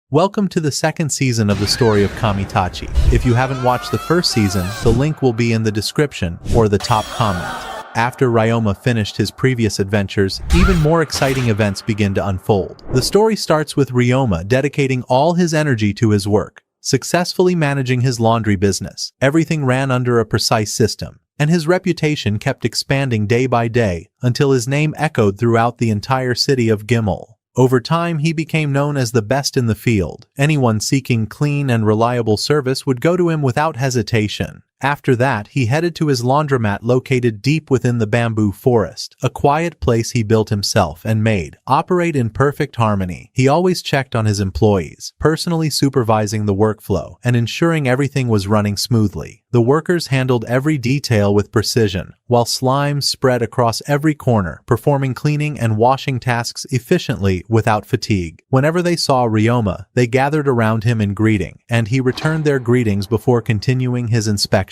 Welcome to the second season of the story of Kamitachi. If you haven't watched the first season, the link will be in the description or the top comment. After Ryoma finished his previous adventures, even more exciting events begin to unfold. The story starts with Ryoma dedicating all his energy to his work, successfully managing his laundry business. Everything ran under a precise system, and his reputation kept expanding day by day until his name echoed throughout the entire city of Gimel. Over time, he became known as the best in the field. Anyone seeking clean and reliable service would go to him without hesitation. After that, he headed to his laundromat located deep within the bamboo forest, a quiet place he built himself and made operate in perfect harmony. He always checked on his employees, personally supervising the workflow and ensuring everything was running smoothly. The workers handled every detail with precision, while slime spread across every corner, performing cleaning and washing tasks efficiently without fatigue. Whenever they saw Ryoma, they gathered around him in greeting, and he returned their greetings before continuing his inspection.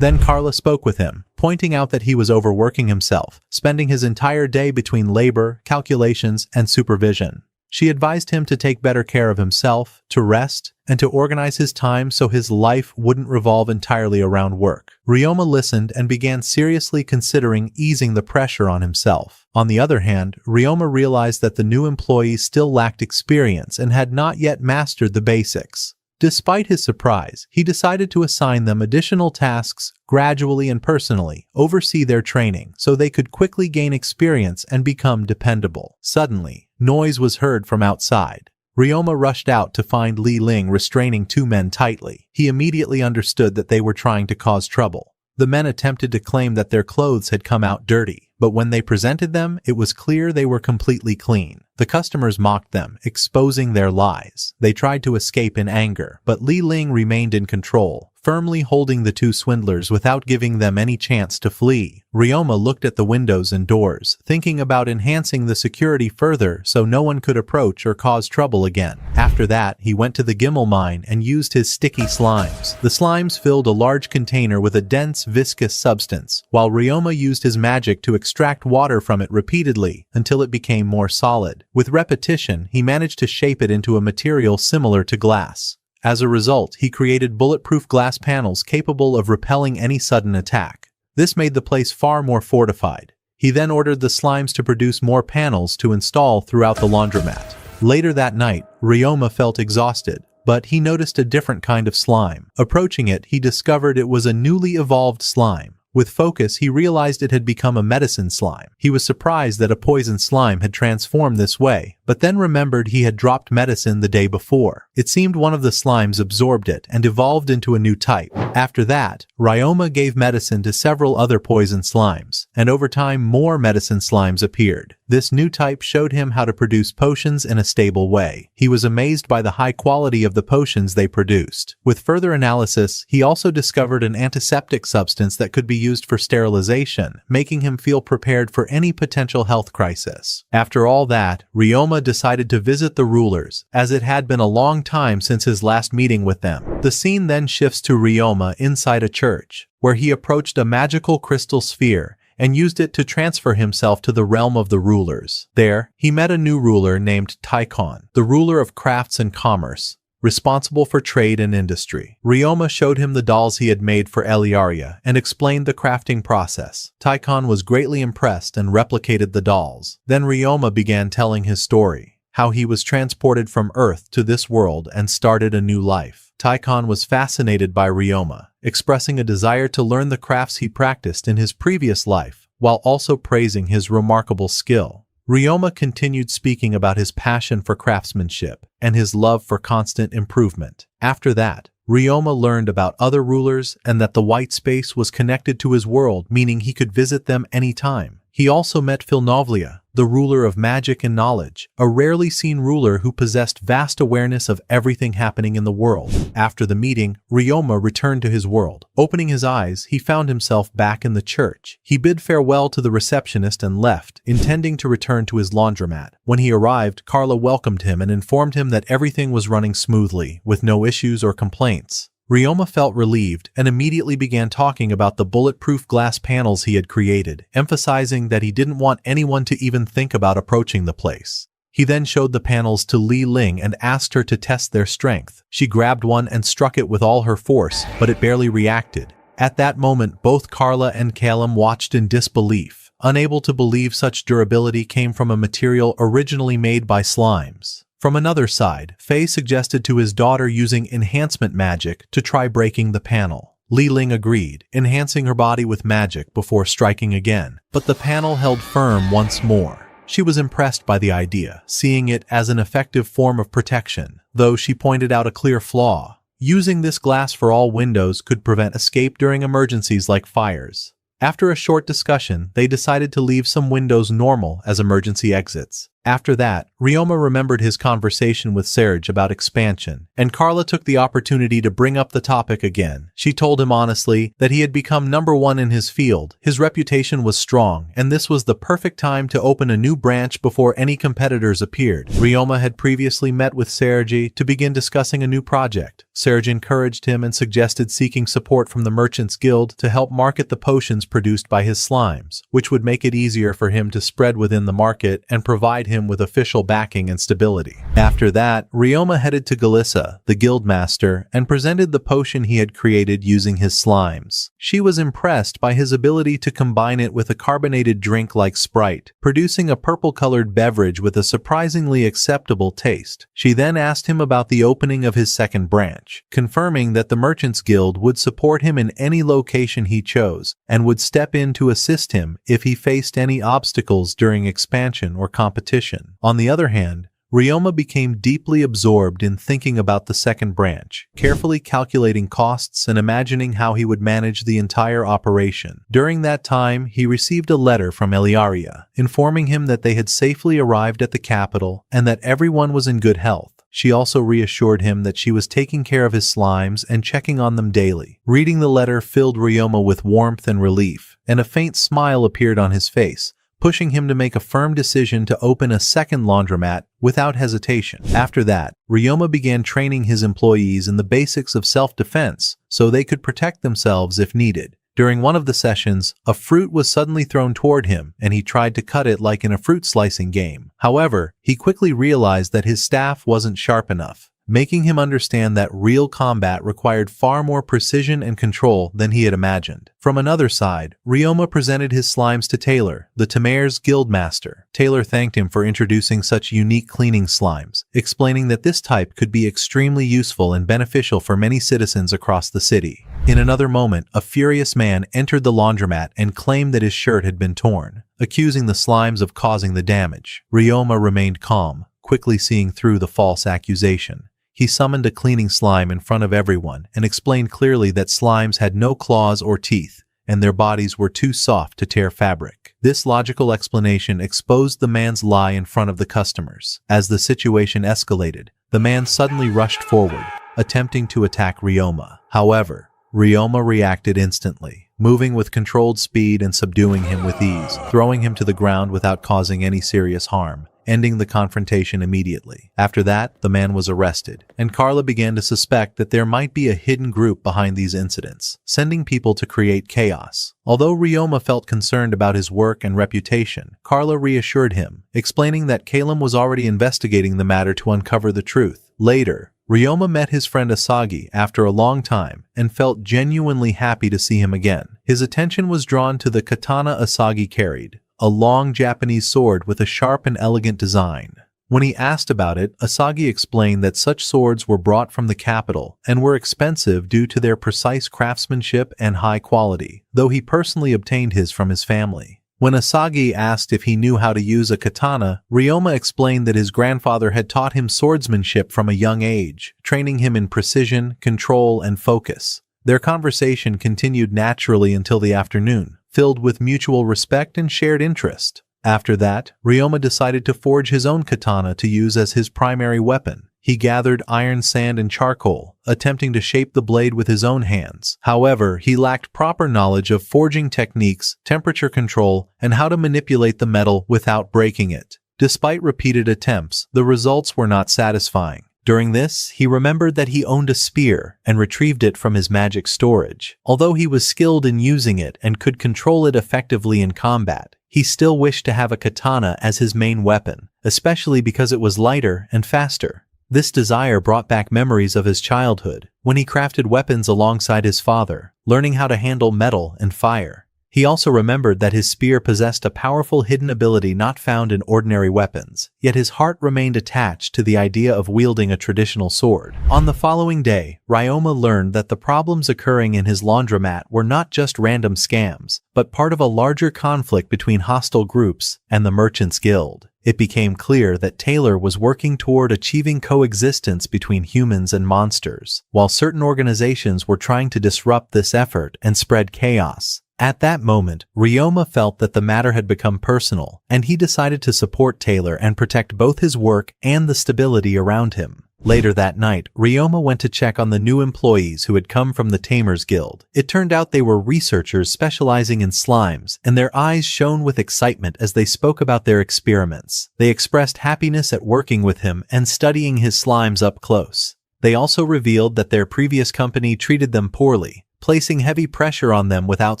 Then Carla spoke with him, pointing out that he was overworking himself, spending his entire day between labor, calculations, and supervision. She advised him to take better care of himself, to rest, and to organize his time so his life wouldn't revolve entirely around work. Ryoma listened and began seriously considering easing the pressure on himself. On the other hand, Ryoma realized that the new employees still lacked experience and had not yet mastered the basics. Despite his surprise, he decided to assign them additional tasks, gradually and personally oversee their training so they could quickly gain experience and become dependable. Suddenly, noise was heard from outside. Ryoma rushed out to find Li Ling restraining two men tightly. He immediately understood that they were trying to cause trouble. The men attempted to claim that their clothes had come out dirty, but when they presented them, it was clear they were completely clean. The customers mocked them, exposing their lies. They tried to escape in anger, but Li Ling remained in control, firmly holding the two swindlers without giving them any chance to flee. Ryoma looked at the windows and doors, thinking about enhancing the security further so no one could approach or cause trouble again. After that, he went to the Gimel mine and used his sticky slimes. The slimes filled a large container with a dense, viscous substance, while Ryoma used his magic to extract water from it repeatedly until it became more solid. With repetition, he managed to shape it into a material similar to glass. As a result, he created bulletproof glass panels capable of repelling any sudden attack. This made the place far more fortified. He then ordered the slimes to produce more panels to install throughout the laundromat. Later that night, Ryoma felt exhausted, but he noticed a different kind of slime. Approaching it, he discovered it was a newly evolved slime. With focus, he realized it had become a medicine slime. He was surprised that a poison slime had transformed this way, but then remembered he had dropped medicine the day before. It seemed one of the slimes absorbed it and evolved into a new type. After that, Ryoma gave medicine to several other poison slimes, and over time more medicine slimes appeared. This new type showed him how to produce potions in a stable way. He was amazed by the high quality of the potions they produced. With further analysis, he also discovered an antiseptic substance that could be used for sterilization, making him feel prepared for any potential health crisis. After all that, Ryoma decided to visit the rulers, as it had been a long time since his last meeting with them. The scene then shifts to Ryoma inside a church, where he approached a magical crystal sphere and used it to transfer himself to the realm of the rulers. There, he met a new ruler named Taikon, the ruler of crafts and commerce, responsible for trade and industry. Ryoma showed him the dolls he had made for Eliaria and explained the crafting process. Taikon was greatly impressed and replicated the dolls. Then Ryoma began telling his story, how he was transported from Earth to this world and started a new life. Taikon was fascinated by Ryoma, expressing a desire to learn the crafts he practiced in his previous life, while also praising his remarkable skill. Ryoma continued speaking about his passion for craftsmanship and his love for constant improvement. After that, Ryoma learned about other rulers and that the white space was connected to his world, meaning he could visit them anytime. He also met Filnovlia, the ruler of magic and knowledge, a rarely seen ruler who possessed vast awareness of everything happening in the world. After the meeting, Ryoma returned to his world. Opening his eyes, he found himself back in the church. He bid farewell to the receptionist and left, intending to return to his laundromat. When he arrived, Carla welcomed him and informed him that everything was running smoothly, with no issues or complaints. Ryoma felt relieved and immediately began talking about the bulletproof glass panels he had created, emphasizing that he didn't want anyone to even think about approaching the place. He then showed the panels to Li Ling and asked her to test their strength. She grabbed one and struck it with all her force, but it barely reacted. At that moment, both Carla and Calum watched in disbelief, unable to believe such durability came from a material originally made by slimes. From another side, Faye suggested to his daughter using enhancement magic to try breaking the panel. Li Ling agreed, enhancing her body with magic before striking again, but the panel held firm once more. She was impressed by the idea, seeing it as an effective form of protection, though she pointed out a clear flaw. Using this glass for all windows could prevent escape during emergencies like fires. After a short discussion, they decided to leave some windows normal as emergency exits. After that, Ryoma remembered his conversation with Serge about expansion, and Carla took the opportunity to bring up the topic again. She told him honestly that he had become #1 in his field, his reputation was strong, and this was the perfect time to open a new branch before any competitors appeared. Ryoma had previously met with Serge to begin discussing a new project. Serge encouraged him and suggested seeking support from the Merchants Guild to help market the potions produced by his slimes, which would make it easier for him to spread within the market and provide him with official backing and stability. After that, Ryoma headed to Galissa, the guildmaster, and presented the potion he had created using his slimes. She was impressed by his ability to combine it with a carbonated drink like Sprite, producing a purple-colored beverage with a surprisingly acceptable taste. She then asked him about the opening of his second branch, confirming that the Merchants Guild would support him in any location he chose and would step in to assist him if he faced any obstacles during expansion or competition. On the other hand, Ryoma became deeply absorbed in thinking about the second branch, carefully calculating costs and imagining how he would manage the entire operation. During that time, he received a letter from Eliaria, informing him that they had safely arrived at the capital and that everyone was in good health. She also reassured him that she was taking care of his slimes and checking on them daily. Reading the letter filled Ryoma with warmth and relief, and a faint smile appeared on his face, pushing him to make a firm decision to open a second laundromat without hesitation. After that, Ryoma began training his employees in the basics of self-defense so they could protect themselves if needed. During one of the sessions, a fruit was suddenly thrown toward him and he tried to cut it like in a fruit slicing game. However, he quickly realized that his staff wasn't sharp enough, making him understand that real combat required far more precision and control than he had imagined. From another side, Ryoma presented his slimes to Taylor, the Tamer's guildmaster. Taylor thanked him for introducing such unique cleaning slimes, explaining that this type could be extremely useful and beneficial for many citizens across the city. In another moment, a furious man entered the laundromat and claimed that his shirt had been torn, accusing the slimes of causing the damage. Ryoma remained calm, quickly seeing through the false accusation. He summoned a cleaning slime in front of everyone and explained clearly that slimes had no claws or teeth, and their bodies were too soft to tear fabric. This logical explanation exposed the man's lie in front of the customers. As the situation escalated, the man suddenly rushed forward, attempting to attack Ryoma. However, Ryoma reacted instantly, moving with controlled speed and subduing him with ease, throwing him to the ground without causing any serious harm, ending the confrontation immediately. After that, the man was arrested, and Carla began to suspect that there might be a hidden group behind these incidents, sending people to create chaos. Although Ryoma felt concerned about his work and reputation, Carla reassured him, explaining that Calum was already investigating the matter to uncover the truth. Later, Ryoma met his friend Asagi after a long time and felt genuinely happy to see him again. His attention was drawn to the katana Asagi carried, a long Japanese sword with a sharp and elegant design. When he asked about it, Asagi explained that such swords were brought from the capital and were expensive due to their precise craftsmanship and high quality, though he personally obtained his from his family. When Asagi asked if he knew how to use a katana, Ryoma explained that his grandfather had taught him swordsmanship from a young age, training him in precision, control, and focus. Their conversation continued naturally until the afternoon, filled with mutual respect and shared interest. After that, Ryoma decided to forge his own katana to use as his primary weapon. He gathered iron, sand, and charcoal, attempting to shape the blade with his own hands. However, he lacked proper knowledge of forging techniques, temperature control, and how to manipulate the metal without breaking it. Despite repeated attempts, the results were not satisfying. During this, he remembered that he owned a spear and retrieved it from his magic storage. Although he was skilled in using it and could control it effectively in combat, He still wished to have a katana as his main weapon, especially because it was lighter and faster. This desire brought back memories of his childhood, when he crafted weapons alongside his father, learning how to handle metal and fire. He also remembered that his spear possessed a powerful hidden ability not found in ordinary weapons, yet his heart remained attached to the idea of wielding a traditional sword. On the following day, Ryoma learned that the problems occurring in his laundromat were not just random scams, but part of a larger conflict between hostile groups and the Merchants Guild. It became clear that Taylor was working toward achieving coexistence between humans and monsters, while certain organizations were trying to disrupt this effort and spread chaos. At that moment, Ryoma felt that the matter had become personal, and he decided to support Taylor and protect both his work and the stability around him. Later that night, Ryoma went to check on the new employees who had come from the Tamers Guild. It turned out they were researchers specializing in slimes, and their eyes shone with excitement as they spoke about their experiments. They expressed happiness at working with him and studying his slimes up close. They also revealed that their previous company treated them poorly, placing heavy pressure on them without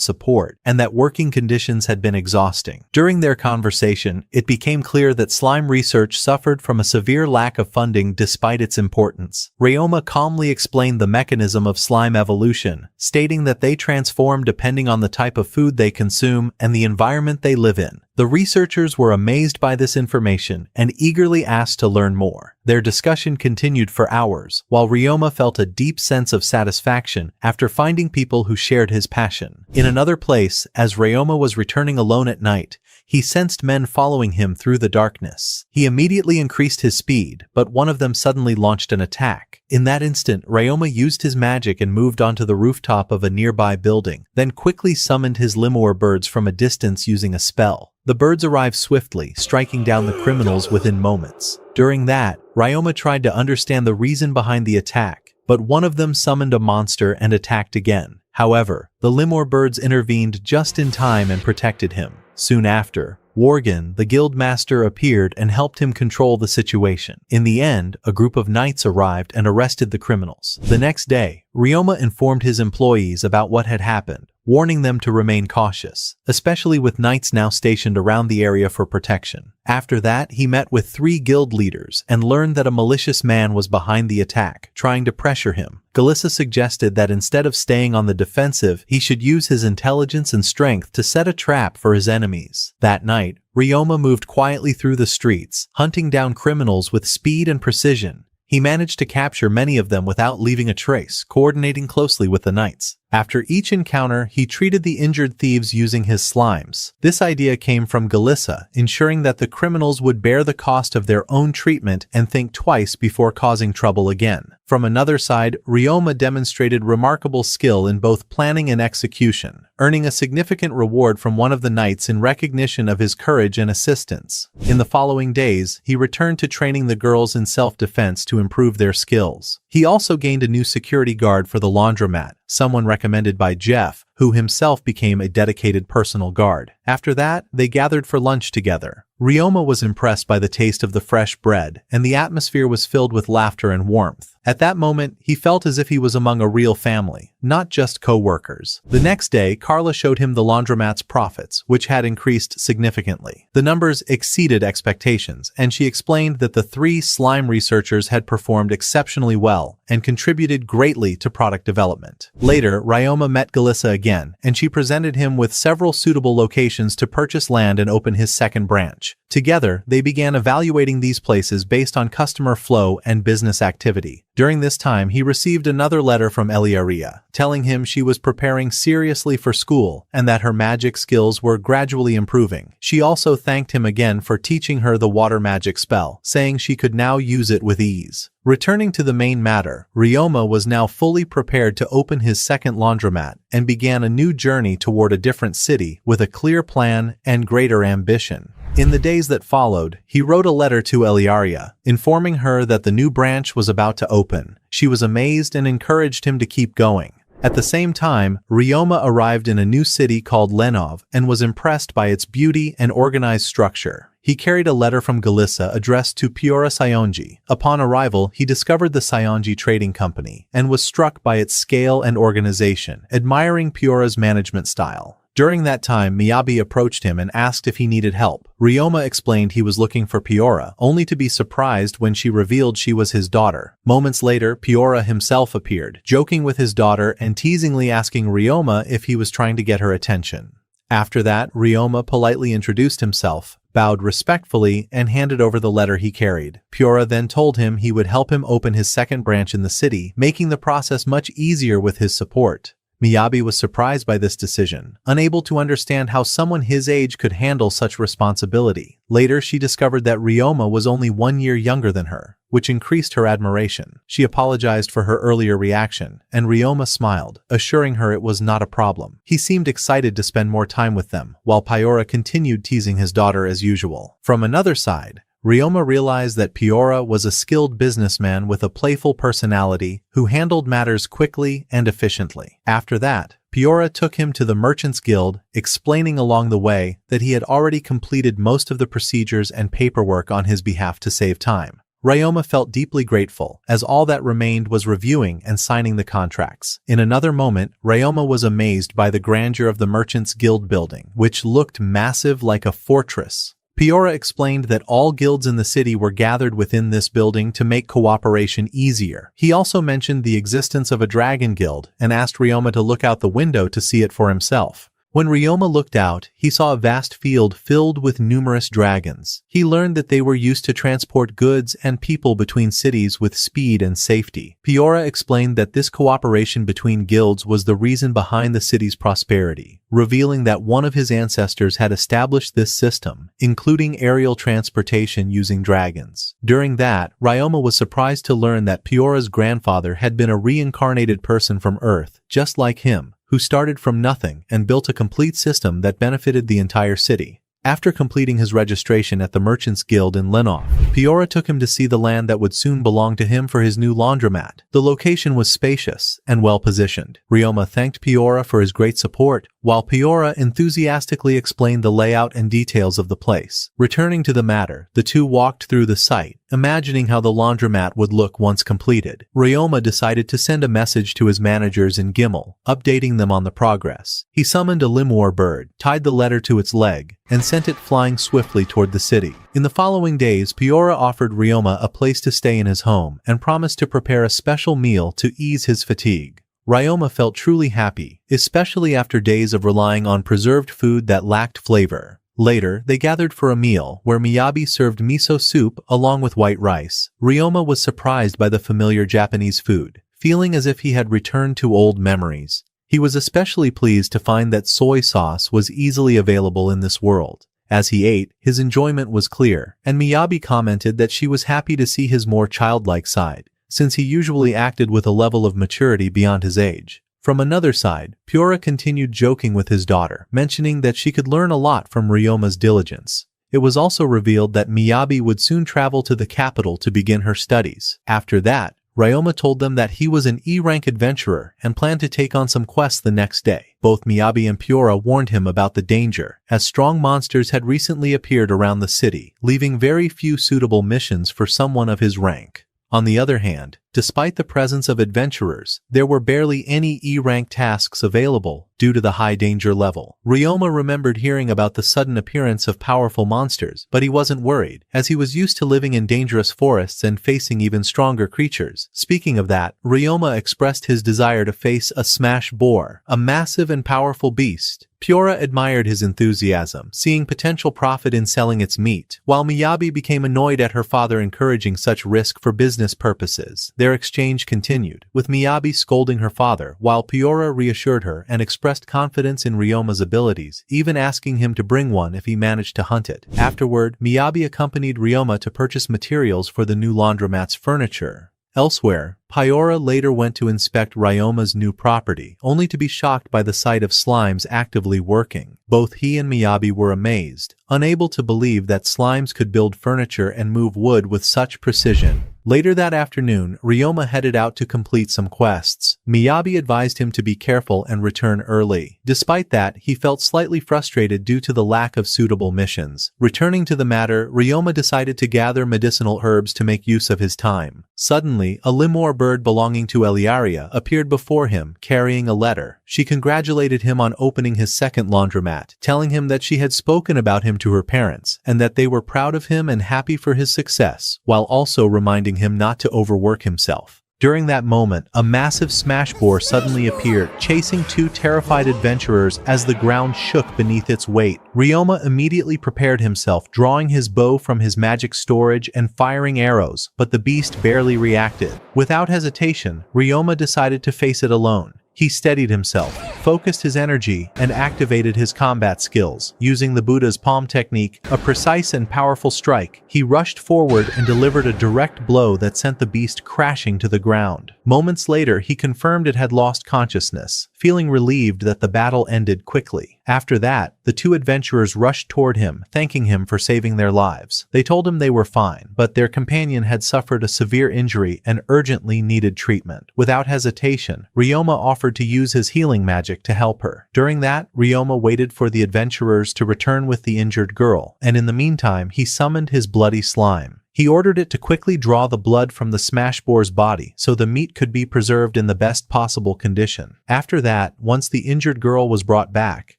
support, and that working conditions had been exhausting. During their conversation, it became clear that slime research suffered from a severe lack of funding despite its importance. Ryoma calmly explained the mechanism of slime evolution, stating that they transform depending on the type of food they consume and the environment they live in. The researchers were amazed by this information and eagerly asked to learn more. Their discussion continued for hours, while Ryoma felt a deep sense of satisfaction after finding people who shared his passion. In another place, as Ryoma was returning alone at night, he sensed men following him through the darkness. He immediately increased his speed, but one of them suddenly launched an attack. In that instant, Ryoma used his magic and moved onto the rooftop of a nearby building, then quickly summoned his lemur birds from a distance using a spell. The birds arrived swiftly, striking down the criminals within moments. During that, Ryoma tried to understand the reason behind the attack, but one of them summoned a monster and attacked again. However, the lemur birds intervened just in time and protected him. Soon after, Worgen, the guild master, appeared and helped him control the situation. In the end, a group of knights arrived and arrested the criminals. The next day, Ryoma informed his employees about what had happened, warning them to remain cautious, especially with knights now stationed around the area for protection. After that, he met with 3 guild leaders and learned that a malicious man was behind the attack, trying to pressure him. Galissa suggested that instead of staying on the defensive, he should use his intelligence and strength to set a trap for his enemies. That night, Ryoma moved quietly through the streets, hunting down criminals with speed and precision. He managed to capture many of them without leaving a trace, coordinating closely with the knights. After each encounter, he treated the injured thieves using his slimes. This idea came from Galissa, ensuring that the criminals would bear the cost of their own treatment and think twice before causing trouble again. From another side, Ryoma demonstrated remarkable skill in both planning and execution, earning a significant reward from one of the knights in recognition of his courage and assistance. In the following days, he returned to training the girls in self-defense to improve their skills. He also gained a new security guard for the laundromat, someone recommended by Jeff, who himself became a dedicated personal guard. After that, they gathered for lunch together. Ryoma was impressed by the taste of the fresh bread, and the atmosphere was filled with laughter and warmth. At that moment, he felt as if he was among a real family, not just co-workers. The next day, Carla showed him the laundromat's profits, which had increased significantly. The numbers exceeded expectations, and she explained that the 3 slime researchers had performed exceptionally well and contributed greatly to product development. Later, Ryoma met Galissa again, and she presented him with several suitable locations to purchase land and open his second branch. Together, they began evaluating these places based on customer flow and business activity. During this time, he received another letter from Eliaria, telling him she was preparing seriously for school and that her magic skills were gradually improving. She also thanked him again for teaching her the water magic spell, saying she could now use it with ease. Returning to the main matter, Ryoma was now fully prepared to open his second laundromat and began a new journey toward a different city with a clear plan and greater ambition. In the days that followed, he wrote a letter to Eliaria, informing her that the new branch was about to open. She was amazed and encouraged him to keep going. At the same time, Ryoma arrived in a new city called Lenov and was impressed by its beauty and organized structure. He carried a letter from Galissa addressed to Piora Sayonji. Upon arrival, he discovered the Sayonji Trading Company and was struck by its scale and organization, admiring Piora's management style. During that time, Miyabi approached him and asked if he needed help. Ryoma explained he was looking for Piora, only to be surprised when she revealed she was his daughter. Moments later, Piora himself appeared, joking with his daughter and teasingly asking Ryoma if he was trying to get her attention. After that, Ryoma politely introduced himself, bowed respectfully, and handed over the letter he carried. Piora then told him he would help him open his second branch in the city, making the process much easier with his support. Miyabi was surprised by this decision, unable to understand how someone his age could handle such responsibility. Later, she discovered that Ryoma was only 1 year younger than her, which increased her admiration. She apologized for her earlier reaction, and Ryoma smiled, assuring her it was not a problem. He seemed excited to spend more time with them, while Piora continued teasing his daughter as usual. From another side, Ryoma realized that Piora was a skilled businessman with a playful personality who handled matters quickly and efficiently. After that, Piora took him to the Merchants Guild, explaining along the way that he had already completed most of the procedures and paperwork on his behalf to save time. Ryoma felt deeply grateful, as all that remained was reviewing and signing the contracts. In another moment, Ryoma was amazed by the grandeur of the Merchants Guild building, which looked massive like a fortress. Piora explained that all guilds in the city were gathered within this building to make cooperation easier. He also mentioned the existence of a dragon guild and asked Ryoma to look out the window to see it for himself. When Ryoma looked out, he saw a vast field filled with numerous dragons. He learned that they were used to transport goods and people between cities with speed and safety. Piora explained that this cooperation between guilds was the reason behind the city's prosperity, revealing that one of his ancestors had established this system, including aerial transportation using dragons. During that, Ryoma was surprised to learn that Piora's grandfather had been a reincarnated person from Earth, just like him, who started from nothing and built a complete system that benefited the entire city. After completing his registration at the Merchants Guild in Lenov, Piora took him to see the land that would soon belong to him for his new laundromat. The location was spacious and well-positioned. Ryoma thanked Piora for his great support, while Piora enthusiastically explained the layout and details of the place. Returning to the matter, the two walked through the site, imagining how the laundromat would look once completed. Ryoma decided to send a message to his managers in Gimel, updating them on the progress. He summoned a limwar bird, tied the letter to its leg, and sent it flying swiftly toward the city. In the following days, Piora offered Ryoma a place to stay in his home and promised to prepare a special meal to ease his fatigue. Ryoma felt truly happy, especially after days of relying on preserved food that lacked flavor. Later, they gathered for a meal where Miyabi served miso soup along with white rice. Ryoma was surprised by the familiar Japanese food, feeling as if he had returned to old memories. He was especially pleased to find that soy sauce was easily available in this world. As he ate, his enjoyment was clear, and Miyabi commented that she was happy to see his more childlike side, since he usually acted with a level of maturity beyond his age. From another side, Piora continued joking with his daughter, mentioning that she could learn a lot from Ryoma's diligence. It was also revealed that Miyabi would soon travel to the capital to begin her studies. After that, Ryoma told them that he was an E-rank adventurer and planned to take on some quests the next day. Both Miyabi and Piora warned him about the danger, as strong monsters had recently appeared around the city, leaving very few suitable missions for someone of his rank. On the other hand, despite the presence of adventurers, there were barely any E-rank tasks available due to the high danger level. Ryoma remembered hearing about the sudden appearance of powerful monsters, but he wasn't worried, as he was used to living in dangerous forests and facing even stronger creatures. Speaking of that, Ryoma expressed his desire to face a smash boar, a massive and powerful beast. Piora admired his enthusiasm, seeing potential profit in selling its meat, while Miyabi became annoyed at her father encouraging such risk for business purposes. Their exchange continued, with Miyabi scolding her father, while Piora reassured her and expressed confidence in Ryoma's abilities, even asking him to bring one if he managed to hunt it. Afterward, Miyabi accompanied Ryoma to purchase materials for the new laundromat's furniture. Elsewhere, Piora later went to inspect Ryoma's new property, only to be shocked by the sight of slimes actively working. Both he and Miyabi were amazed, unable to believe that slimes could build furniture and move wood with such precision. Later that afternoon, Ryoma headed out to complete some quests. Miyabi advised him to be careful and return early. Despite that, he felt slightly frustrated due to the lack of suitable missions. Returning to the matter, Ryoma decided to gather medicinal herbs to make use of his time. Suddenly, a limwar bird belonging to Eliaria appeared before him, carrying a letter. She congratulated him on opening his second laundromat, telling him that she had spoken about him to her parents, and that they were proud of him and happy for his success, while also reminding him not to overwork himself. During that moment, a massive smash boar suddenly appeared, chasing two terrified adventurers as the ground shook beneath its weight. Ryoma immediately prepared himself, drawing his bow from his magic storage and firing arrows, but the beast barely reacted. Without hesitation, Ryoma decided to face it alone. He steadied himself, focused his energy, and activated his combat skills. Using the Buddha's palm technique, a precise and powerful strike, he rushed forward and delivered a direct blow that sent the beast crashing to the ground. Moments later, he confirmed it had lost consciousness, feeling relieved that the battle ended quickly. After that, the two adventurers rushed toward him, thanking him for saving their lives. They told him they were fine, but their companion had suffered a severe injury and urgently needed treatment. Without hesitation, Ryoma offered to use his healing magic to help her. During that, Ryoma waited for the adventurers to return with the injured girl, and in the meantime, he summoned his bloody slime. He ordered it to quickly draw the blood from the smash boar's body so the meat could be preserved in the best possible condition. After that, once the injured girl was brought back,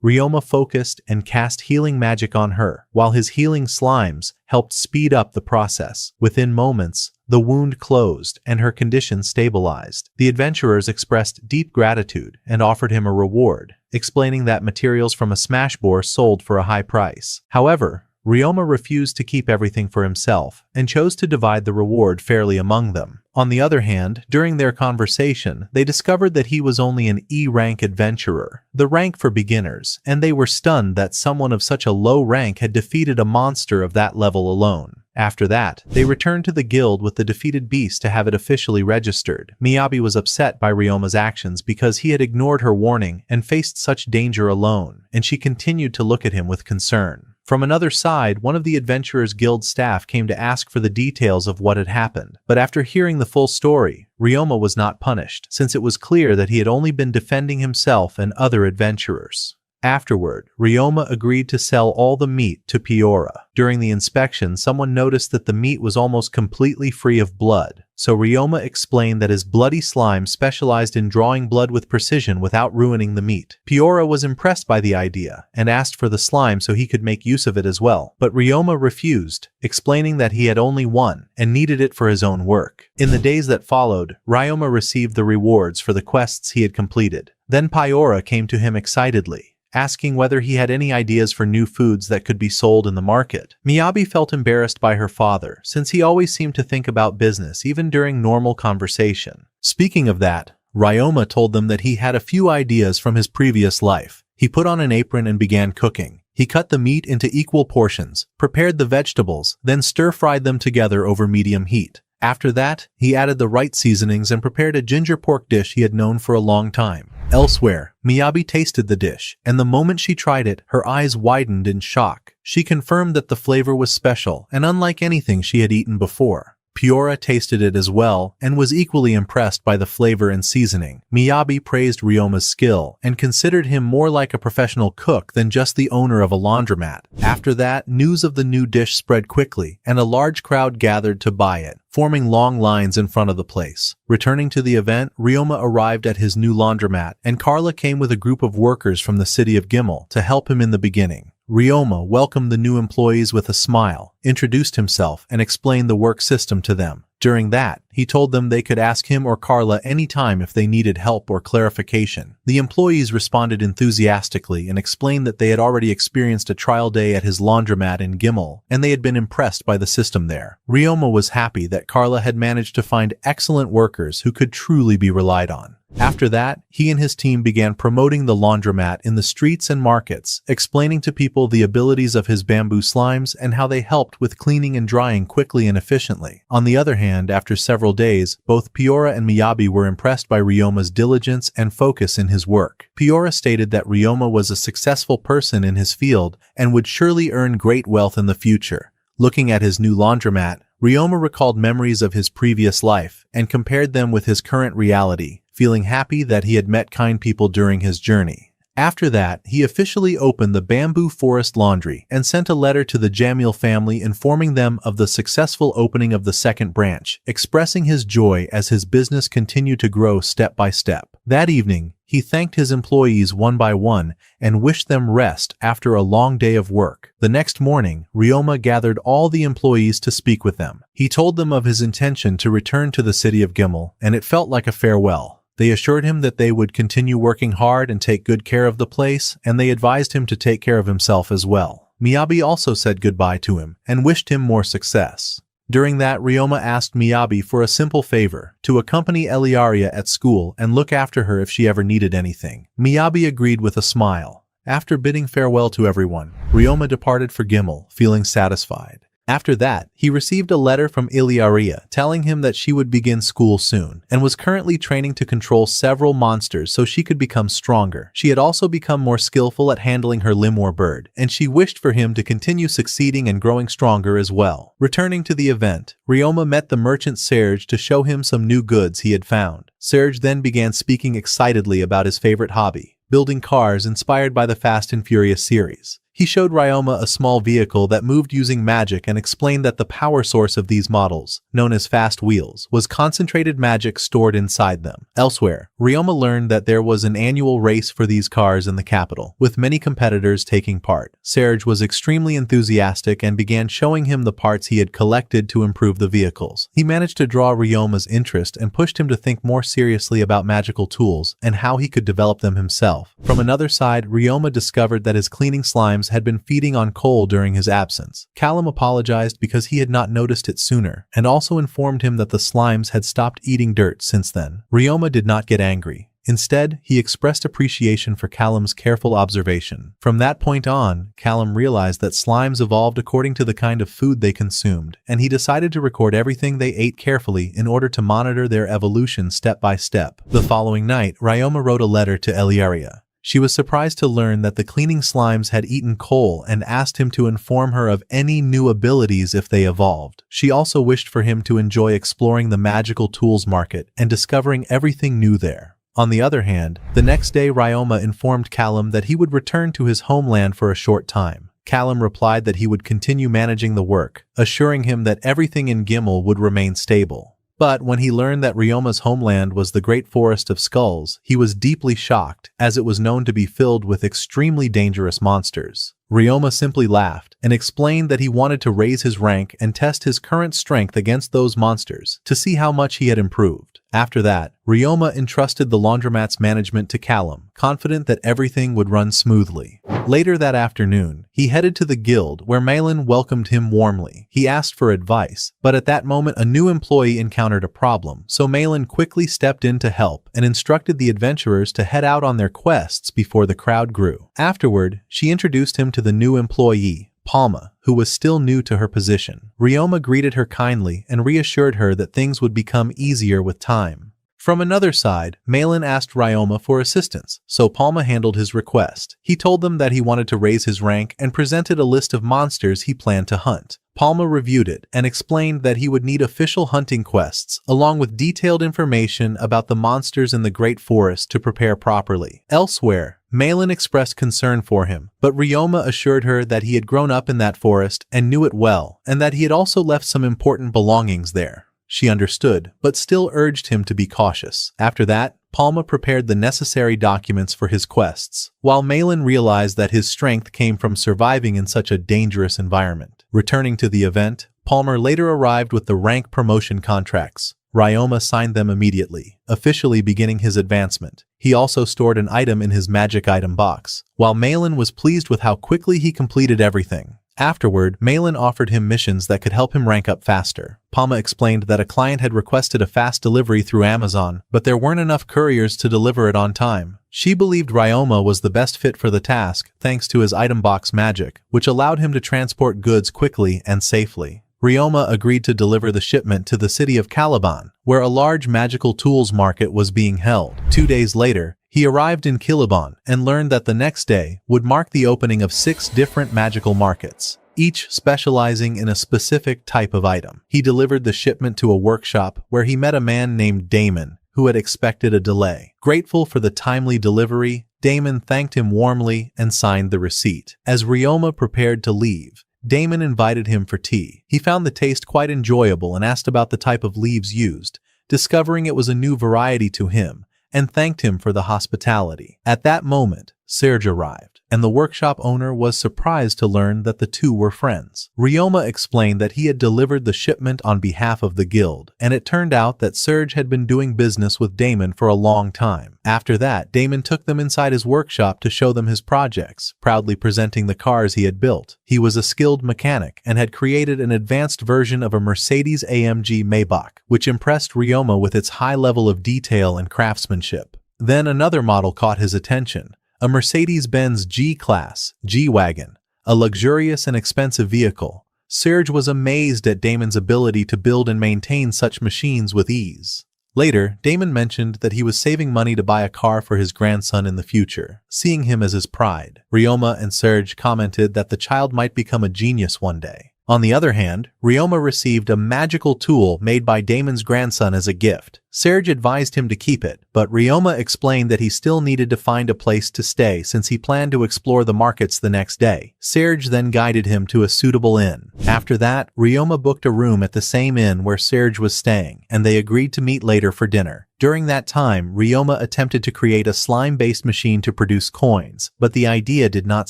Ryoma focused and cast healing magic on her, while his healing slimes helped speed up the process. Within moments, the wound closed and her condition stabilized. The adventurers expressed deep gratitude and offered him a reward, explaining that materials from a smash boar sold for a high price. However, Ryoma refused to keep everything for himself and chose to divide the reward fairly among them. On the other hand, during their conversation, they discovered that he was only an E-rank adventurer, the rank for beginners, and they were stunned that someone of such a low rank had defeated a monster of that level alone. After that, they returned to the guild with the defeated beast to have it officially registered. Miyabi was upset by Ryoma's actions because he had ignored her warning and faced such danger alone, and she continued to look at him with concern. From another side, one of the adventurers' guild staff came to ask for the details of what had happened, but after hearing the full story, Ryoma was not punished, since it was clear that he had only been defending himself and other adventurers. Afterward, Ryoma agreed to sell all the meat to Piora. During the inspection, someone noticed that the meat was almost completely free of blood, so Ryoma explained that his bloody slime specialized in drawing blood with precision without ruining the meat. Piora was impressed by the idea and asked for the slime so he could make use of it as well, but Ryoma refused, explaining that he had only one and needed it for his own work. In the days that followed, Ryoma received the rewards for the quests he had completed. Then Piora came to him excitedly, asking whether he had any ideas for new foods that could be sold in the market. Miyabi felt embarrassed by her father, since he always seemed to think about business even during normal conversation. Speaking of that, Ryoma told them that he had a few ideas from his previous life. He put on an apron and began cooking. He cut the meat into equal portions, prepared the vegetables, then stir-fried them together over medium heat. After that, he added the right seasonings and prepared a ginger pork dish he had known for a long time. Elsewhere, Miyabi tasted the dish, and the moment she tried it, her eyes widened in shock. She confirmed that the flavor was special and unlike anything she had eaten before. Piora tasted it as well and was equally impressed by the flavor and seasoning. Miyabi praised Ryoma's skill and considered him more like a professional cook than just the owner of a laundromat. After that, news of the new dish spread quickly, and a large crowd gathered to buy it, forming long lines in front of the place. Returning to the event, Ryoma arrived at his new laundromat, and Carla came with a group of workers from the city of Gimel to help him in the beginning. Ryoma welcomed the new employees with a smile, introduced himself, and explained the work system to them. During that, he told them they could ask him or Carla anytime if they needed help or clarification. The employees responded enthusiastically and explained that they had already experienced a trial day at his laundromat in Gimel, and they had been impressed by the system there. Ryoma was happy that Carla had managed to find excellent workers who could truly be relied on. After that, he and his team began promoting the laundromat in the streets and markets, explaining to people the abilities of his bamboo slimes and how they helped with cleaning and drying quickly and efficiently. On the other hand, after several days, both Piora and Miyabi were impressed by Ryoma's diligence and focus in his work. Piora stated that Ryoma was a successful person in his field and would surely earn great wealth in the future. Looking at his new laundromat, Ryoma recalled memories of his previous life and compared them with his current reality, feeling happy that he had met kind people during his journey. After that, he officially opened the Bamboo Forest Laundry and sent a letter to the Jamil family informing them of the successful opening of the second branch, expressing his joy as his business continued to grow step by step. That evening, he thanked his employees one by one and wished them rest after a long day of work. The next morning, Ryoma gathered all the employees to speak with them. He told them of his intention to return to the city of Gimel, and it felt like a farewell. They assured him that they would continue working hard and take good care of the place, and they advised him to take care of himself as well. Miyabi also said goodbye to him and wished him more success. During that, Ryoma asked Miyabi for a simple favor, to accompany Eliaria at school and look after her if she ever needed anything. Miyabi agreed with a smile. After bidding farewell to everyone, Ryoma departed for Gimel, feeling satisfied. After that, he received a letter from Eliaria telling him that she would begin school soon and was currently training to control several monsters so she could become stronger. She had also become more skillful at handling her limor bird, and she wished for him to continue succeeding and growing stronger as well. Returning to the event, Ryoma met the merchant Serge to show him some new goods he had found. Serge then began speaking excitedly about his favorite hobby, building cars inspired by the Fast and Furious series. He showed Ryoma a small vehicle that moved using magic and explained that the power source of these models, known as fast wheels, was concentrated magic stored inside them. Elsewhere, Ryoma learned that there was an annual race for these cars in the capital, with many competitors taking part. Serge was extremely enthusiastic and began showing him the parts he had collected to improve the vehicles. He managed to draw Ryoma's interest and pushed him to think more seriously about magical tools and how he could develop them himself. From another side, Ryoma discovered that his cleaning slimes had been feeding on coal during his absence. Callum apologized because he had not noticed it sooner, and also informed him that the slimes had stopped eating dirt since then. Ryoma did not get angry. Instead, he expressed appreciation for Callum's careful observation. From that point on, Callum realized that slimes evolved according to the kind of food they consumed, and he decided to record everything they ate carefully in order to monitor their evolution step by step. The following night, Ryoma wrote a letter to Eliaria. She was surprised to learn that the cleaning slimes had eaten coal and asked him to inform her of any new abilities if they evolved. She also wished for him to enjoy exploring the magical tools market and discovering everything new there. On the other hand, the next day Ryoma informed Callum that he would return to his homeland for a short time. Callum replied that he would continue managing the work, assuring him that everything in Gimel would remain stable. But when he learned that Ryoma's homeland was the Great Forest of Skulls, he was deeply shocked, as it was known to be filled with extremely dangerous monsters. Ryoma simply laughed and explained that he wanted to raise his rank and test his current strength against those monsters to see how much he had improved. After that, Ryoma entrusted the laundromat's management to Callum, confident that everything would run smoothly. Later that afternoon, he headed to the guild where Malin welcomed him warmly. He asked for advice, but at that moment a new employee encountered a problem, so Malin quickly stepped in to help and instructed the adventurers to head out on their quests before the crowd grew. Afterward, she introduced him to the new employee, Palma, who was still new to her position. Ryoma greeted her kindly and reassured her that things would become easier with time. From another side, Malin asked Ryoma for assistance, so Palma handled his request. He told them that he wanted to raise his rank and presented a list of monsters he planned to hunt. Palma reviewed it and explained that he would need official hunting quests, along with detailed information about the monsters in the Great Forest to prepare properly. Elsewhere, Malin expressed concern for him, but Ryoma assured her that he had grown up in that forest and knew it well, and that he had also left some important belongings there. She understood, but still urged him to be cautious. After that, Palma prepared the necessary documents for his quests, while Malin realized that his strength came from surviving in such a dangerous environment. Returning to the event, Palmer later arrived with the rank promotion contracts. Ryoma signed them immediately, officially beginning his advancement. He also stored an item in his magic item box, while Malin was pleased with how quickly he completed everything. Afterward, Malin offered him missions that could help him rank up faster. Palma explained that a client had requested a fast delivery through Amazon, but there weren't enough couriers to deliver it on time. She believed Ryoma was the best fit for the task, thanks to his item box magic, which allowed him to transport goods quickly and safely. Ryoma agreed to deliver the shipment to the city of Caliban, where a large magical tools market was being held. 2 days later, he arrived in Caliban and learned that the next day would mark the opening of 6 different magical markets, each specializing in a specific type of item. He delivered the shipment to a workshop where he met a man named Damon, who had expected a delay. Grateful for the timely delivery, Damon thanked him warmly and signed the receipt. As Ryoma prepared to leave, Damon invited him for tea. He found the taste quite enjoyable and asked about the type of leaves used, discovering it was a new variety to him, and thanked him for the hospitality. At that moment, Serge arrived, and the workshop owner was surprised to learn that the two were friends. Ryoma explained that he had delivered the shipment on behalf of the guild, and it turned out that Serge had been doing business with Damon for a long time. After that, Damon took them inside his workshop to show them his projects, proudly presenting the cars he had built. He was a skilled mechanic and had created an advanced version of a Mercedes-AMG Maybach, which impressed Ryoma with its high level of detail and craftsmanship. Then another model caught his attention. A Mercedes-Benz G-Class, G-Wagon, a luxurious and expensive vehicle. Serge was amazed at Damon's ability to build and maintain such machines with ease. Later, Damon mentioned that he was saving money to buy a car for his grandson in the future, seeing him as his pride. Ryoma and Serge commented that the child might become a genius one day. On the other hand, Ryoma received a magical tool made by Damon's grandson as a gift. Serge advised him to keep it, but Ryoma explained that he still needed to find a place to stay since he planned to explore the markets the next day. Serge then guided him to a suitable inn. After that, Ryoma booked a room at the same inn where Serge was staying, and they agreed to meet later for dinner. During that time, Ryoma attempted to create a slime-based machine to produce coins, but the idea did not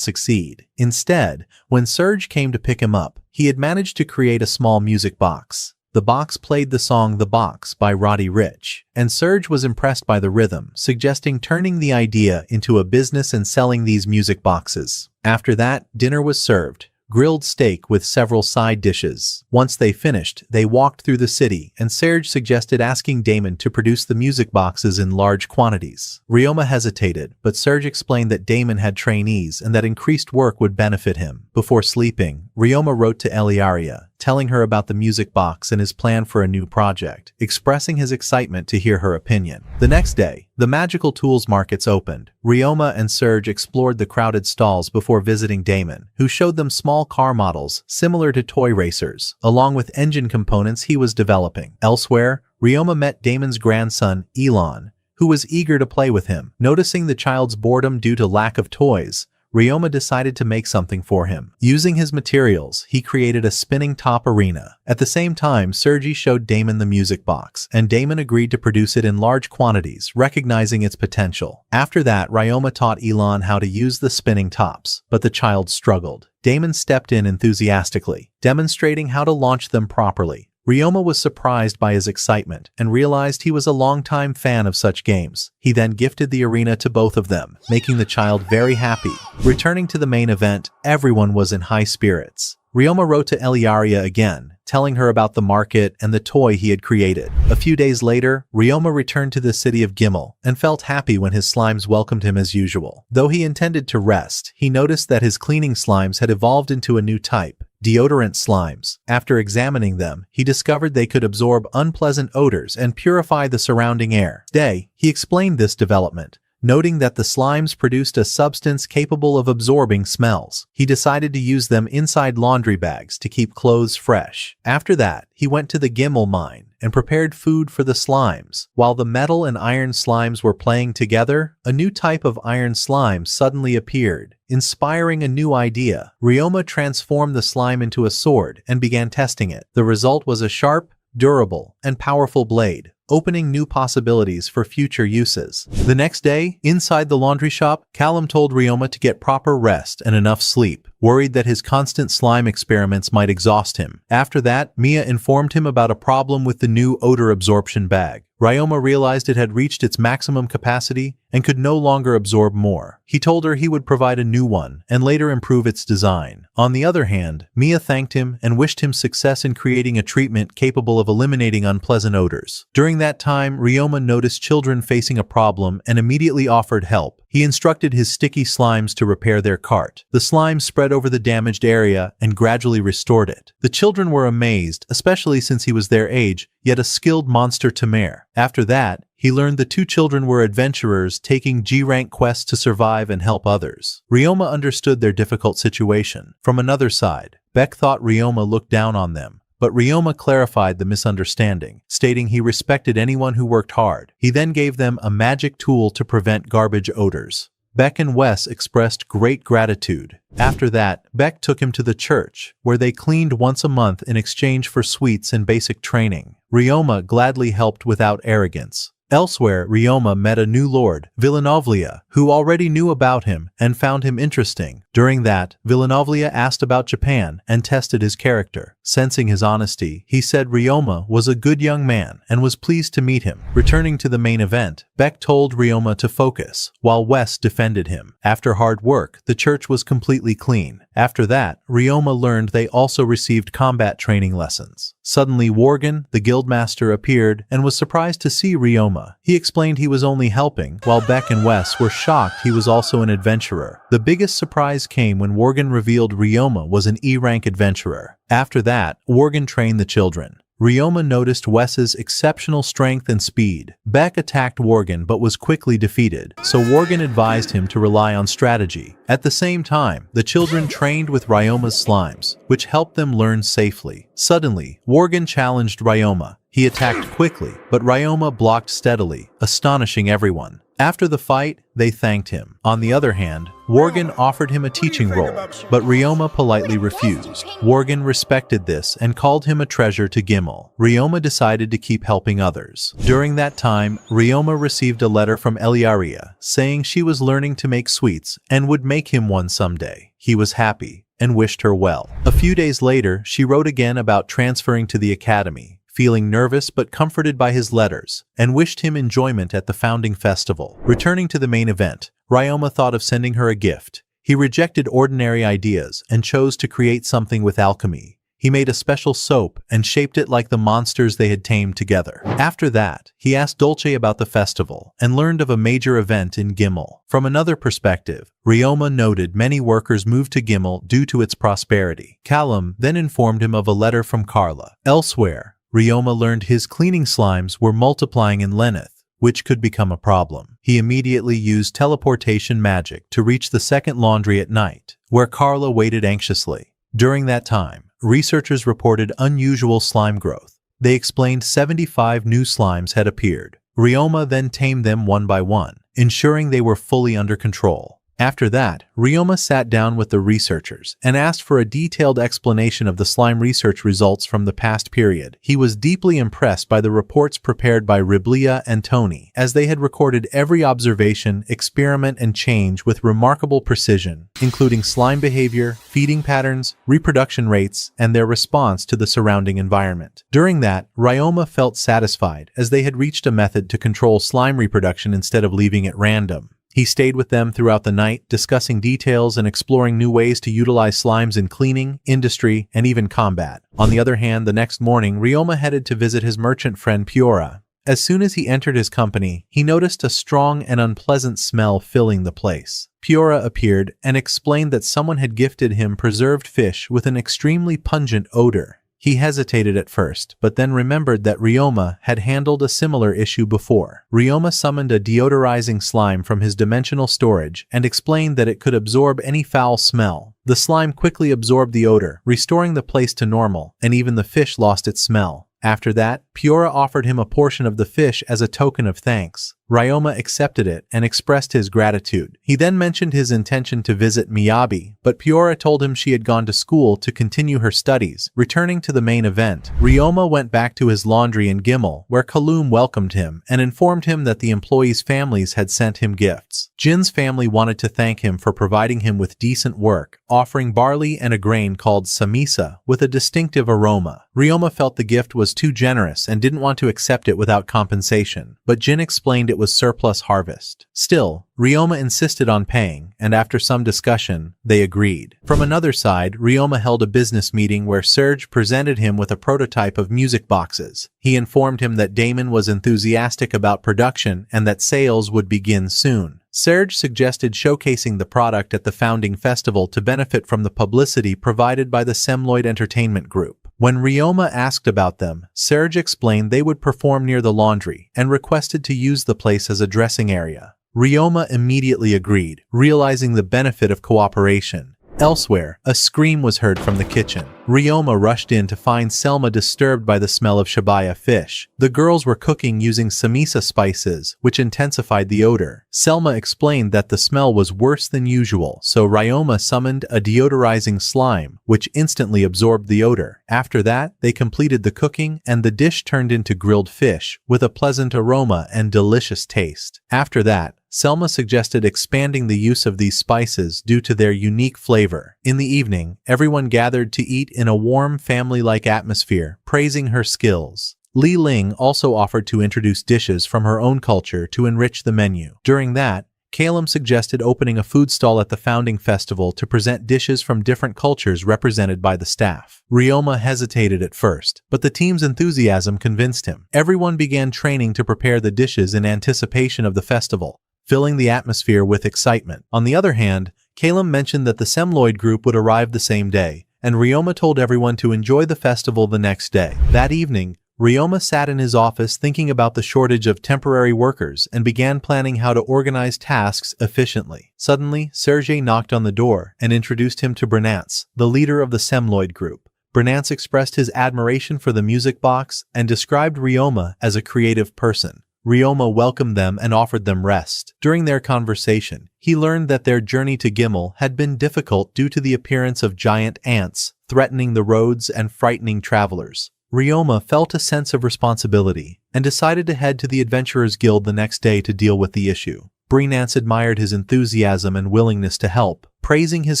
succeed. Instead, when Serge came to pick him up, he had managed to create a small music box. The box played the song The Box by Roddy Ricch, and Serge was impressed by the rhythm, suggesting turning the idea into a business and selling these music boxes. After that, dinner was served. Grilled steak with several side dishes. Once they finished, they walked through the city, and Serge suggested asking Damon to produce the music boxes in large quantities. Ryoma hesitated, but Serge explained that Damon had trainees and that increased work would benefit him. Before sleeping, Ryoma wrote to Eliaria, telling her about the music box and his plan for a new project, expressing his excitement to hear her opinion. The next day, the magical tools markets opened. Ryoma and Serge explored the crowded stalls before visiting Damon, who showed them small car models similar to toy racers, along with engine components he was developing. Elsewhere, Ryoma met Damon's grandson, Elon, who was eager to play with him. Noticing the child's boredom due to lack of toys, Ryoma decided to make something for him. Using his materials, he created a spinning top arena. At the same time, Serge showed Damon the music box, and Damon agreed to produce it in large quantities, recognizing its potential. After that, Ryoma taught Elon how to use the spinning tops, but the child struggled. Damon stepped in enthusiastically, demonstrating how to launch them properly. Ryoma was surprised by his excitement and realized he was a longtime fan of such games. He then gifted the arena to both of them, making the child very happy. Returning to the main event, everyone was in high spirits. Ryoma wrote to Eliaria again, telling her about the market and the toy he had created. A few days later, Ryoma returned to the city of Gimel and felt happy when his slimes welcomed him as usual. Though he intended to rest, he noticed that his cleaning slimes had evolved into a new type, deodorant slimes. After examining them, he discovered they could absorb unpleasant odors and purify the surrounding air. Today, he explained this development, noting that the slimes produced a substance capable of absorbing smells. He decided to use them inside laundry bags to keep clothes fresh. After that, he went to the Gimel mine and prepared food for the slimes. While the metal and iron slimes were playing together, a new type of iron slime suddenly appeared, inspiring a new idea. Ryoma transformed the slime into a sword and began testing it. The result was a sharp, durable, and powerful blade, opening new possibilities for future uses. The next day, inside the laundry shop, Callum told Ryoma to get proper rest and enough sleep, worried that his constant slime experiments might exhaust him. After that, Mia informed him about a problem with the new odor absorption bag. Ryoma realized it had reached its maximum capacity and could no longer absorb more. He told her he would provide a new one and later improve its design. On the other hand, Mia thanked him and wished him success in creating a treatment capable of eliminating unpleasant odors. During that time, Ryoma noticed children facing a problem and immediately offered help. He instructed his sticky slimes to repair their cart. The slimes spread over the damaged area and gradually restored it. The children were amazed, especially since he was their age, yet a skilled monster tamer. After that, he learned the two children were adventurers taking G-rank quests to survive and help others. Ryoma understood their difficult situation. From another side, Beck thought Ryoma looked down on them, but Ryoma clarified the misunderstanding, stating he respected anyone who worked hard. He then gave them a magic tool to prevent garbage odors. Beck and Wes expressed great gratitude. After that, Beck took him to the church, where they cleaned once a month in exchange for sweets and basic training. Ryoma gladly helped without arrogance. Elsewhere, Ryoma met a new lord, Villanovlia, who already knew about him and found him interesting. During that, Villanovlia asked about Japan and tested his character. Sensing his honesty, he said Ryoma was a good young man and was pleased to meet him. Returning to the main event, Beck told Ryoma to focus, while Wes defended him. After hard work, the church was completely clean. After that, Ryoma learned they also received combat training lessons. Suddenly, Worgen, the guildmaster, appeared and was surprised to see Ryoma. He explained he was only helping, while Beck and Wes were shocked he was also an adventurer. The biggest surprise came when Worgen revealed Ryoma was an E-rank adventurer. After that, Worgen trained the children. Ryoma noticed Wes's exceptional strength and speed. Beck attacked Worgen but was quickly defeated, so Worgen advised him to rely on strategy. At the same time, the children trained with Ryoma's slimes, which helped them learn safely. Suddenly, Worgen challenged Ryoma. He attacked quickly, but Ryoma blocked steadily, astonishing everyone. After the fight, they thanked him. On the other hand, Worgen offered him a teaching role, but Ryoma politely refused. Worgen respected this and called him a treasure to Gimel. Ryoma decided to keep helping others. During that time, Ryoma received a letter from Eliaria, saying she was learning to make sweets and would make him one someday. He was happy and wished her well. A few days later, she wrote again about transferring to the academy, feeling nervous but comforted by his letters, and wished him enjoyment at the founding festival. Returning to the main event, Ryoma thought of sending her a gift. He rejected ordinary ideas and chose to create something with alchemy. He made a special soap and shaped it like the monsters they had tamed together. After that, he asked Dolce about the festival and learned of a major event in Gimel. From another perspective, Ryoma noted many workers moved to Gimel due to its prosperity. Callum then informed him of a letter from Carla. Elsewhere, Ryoma learned his cleaning slimes were multiplying in Lenneth, which could become a problem. He immediately used teleportation magic to reach the second laundry at night, where Carla waited anxiously. During that time, researchers reported unusual slime growth. They explained 75 new slimes had appeared. Ryoma then tamed them one by one, ensuring they were fully under control. After that, Ryoma sat down with the researchers and asked for a detailed explanation of the slime research results from the past period. He was deeply impressed by the reports prepared by Riblia and Tony, as they had recorded every observation, experiment, and change with remarkable precision, including slime behavior, feeding patterns, reproduction rates, and their response to the surrounding environment. During that, Ryoma felt satisfied, as they had reached a method to control slime reproduction instead of leaving it random. He stayed with them throughout the night, discussing details and exploring new ways to utilize slimes in cleaning, industry, and even combat. On the other hand, the next morning, Ryoma headed to visit his merchant friend Piora. As soon as he entered his company, he noticed a strong and unpleasant smell filling the place. Piora appeared and explained that someone had gifted him preserved fish with an extremely pungent odor. He hesitated at first, but then remembered that Ryoma had handled a similar issue before. Ryoma summoned a deodorizing slime from his dimensional storage and explained that it could absorb any foul smell. The slime quickly absorbed the odor, restoring the place to normal, and even the fish lost its smell. After that, Piora offered him a portion of the fish as a token of thanks. Ryoma accepted it and expressed his gratitude. He then mentioned his intention to visit Miyabi, but Piora told him she had gone to school to continue her studies. Returning to the main event, Ryoma went back to his laundry in Gimel, where Kaloum welcomed him and informed him that the employees' families had sent him gifts. Jin's family wanted to thank him for providing him with decent work, offering barley and a grain called samisa with a distinctive aroma. Ryoma felt the gift was too generous and didn't want to accept it without compensation, but Jin explained it was surplus harvest. Still, Ryoma insisted on paying, and after some discussion, they agreed. From another side, Ryoma held a business meeting where Serge presented him with a prototype of music boxes. He informed him that Damon was enthusiastic about production and that sales would begin soon. Serge suggested showcasing the product at the founding festival to benefit from the publicity provided by the Semloid Entertainment Group. When Ryoma asked about them, Serge explained they would perform near the laundry and requested to use the place as a dressing area. Ryoma immediately agreed, realizing the benefit of cooperation. Elsewhere, a scream was heard from the kitchen. Ryoma rushed in to find Selma disturbed by the smell of shibaya fish. The girls were cooking using samisa spices, which intensified the odor. Selma explained that the smell was worse than usual, so Ryoma summoned a deodorizing slime, which instantly absorbed the odor. After that, they completed the cooking, and the dish turned into grilled fish, with a pleasant aroma and delicious taste. After that, Selma suggested expanding the use of these spices due to their unique flavor. In the evening, everyone gathered to eat in a warm, family-like atmosphere, praising her skills. Li Ling also offered to introduce dishes from her own culture to enrich the menu. During that, Calum suggested opening a food stall at the founding festival to present dishes from different cultures represented by the staff. Ryoma hesitated at first, but the team's enthusiasm convinced him. Everyone began training to prepare the dishes in anticipation of the festival, filling the atmosphere with excitement. On the other hand, Calum mentioned that the Semloid group would arrive the same day, and Ryoma told everyone to enjoy the festival the next day. That evening, Ryoma sat in his office thinking about the shortage of temporary workers and began planning how to organize tasks efficiently. Suddenly, Sergei knocked on the door and introduced him to Brnance, the leader of the Semloid group. Brnance expressed his admiration for the music box and described Ryoma as a creative person. Ryoma welcomed them and offered them rest. During their conversation, he learned that their journey to Gimel had been difficult due to the appearance of giant ants threatening the roads and frightening travelers. Ryoma felt a sense of responsibility and decided to head to the Adventurers Guild the next day to deal with the issue. Brnance admired his enthusiasm and willingness to help, praising his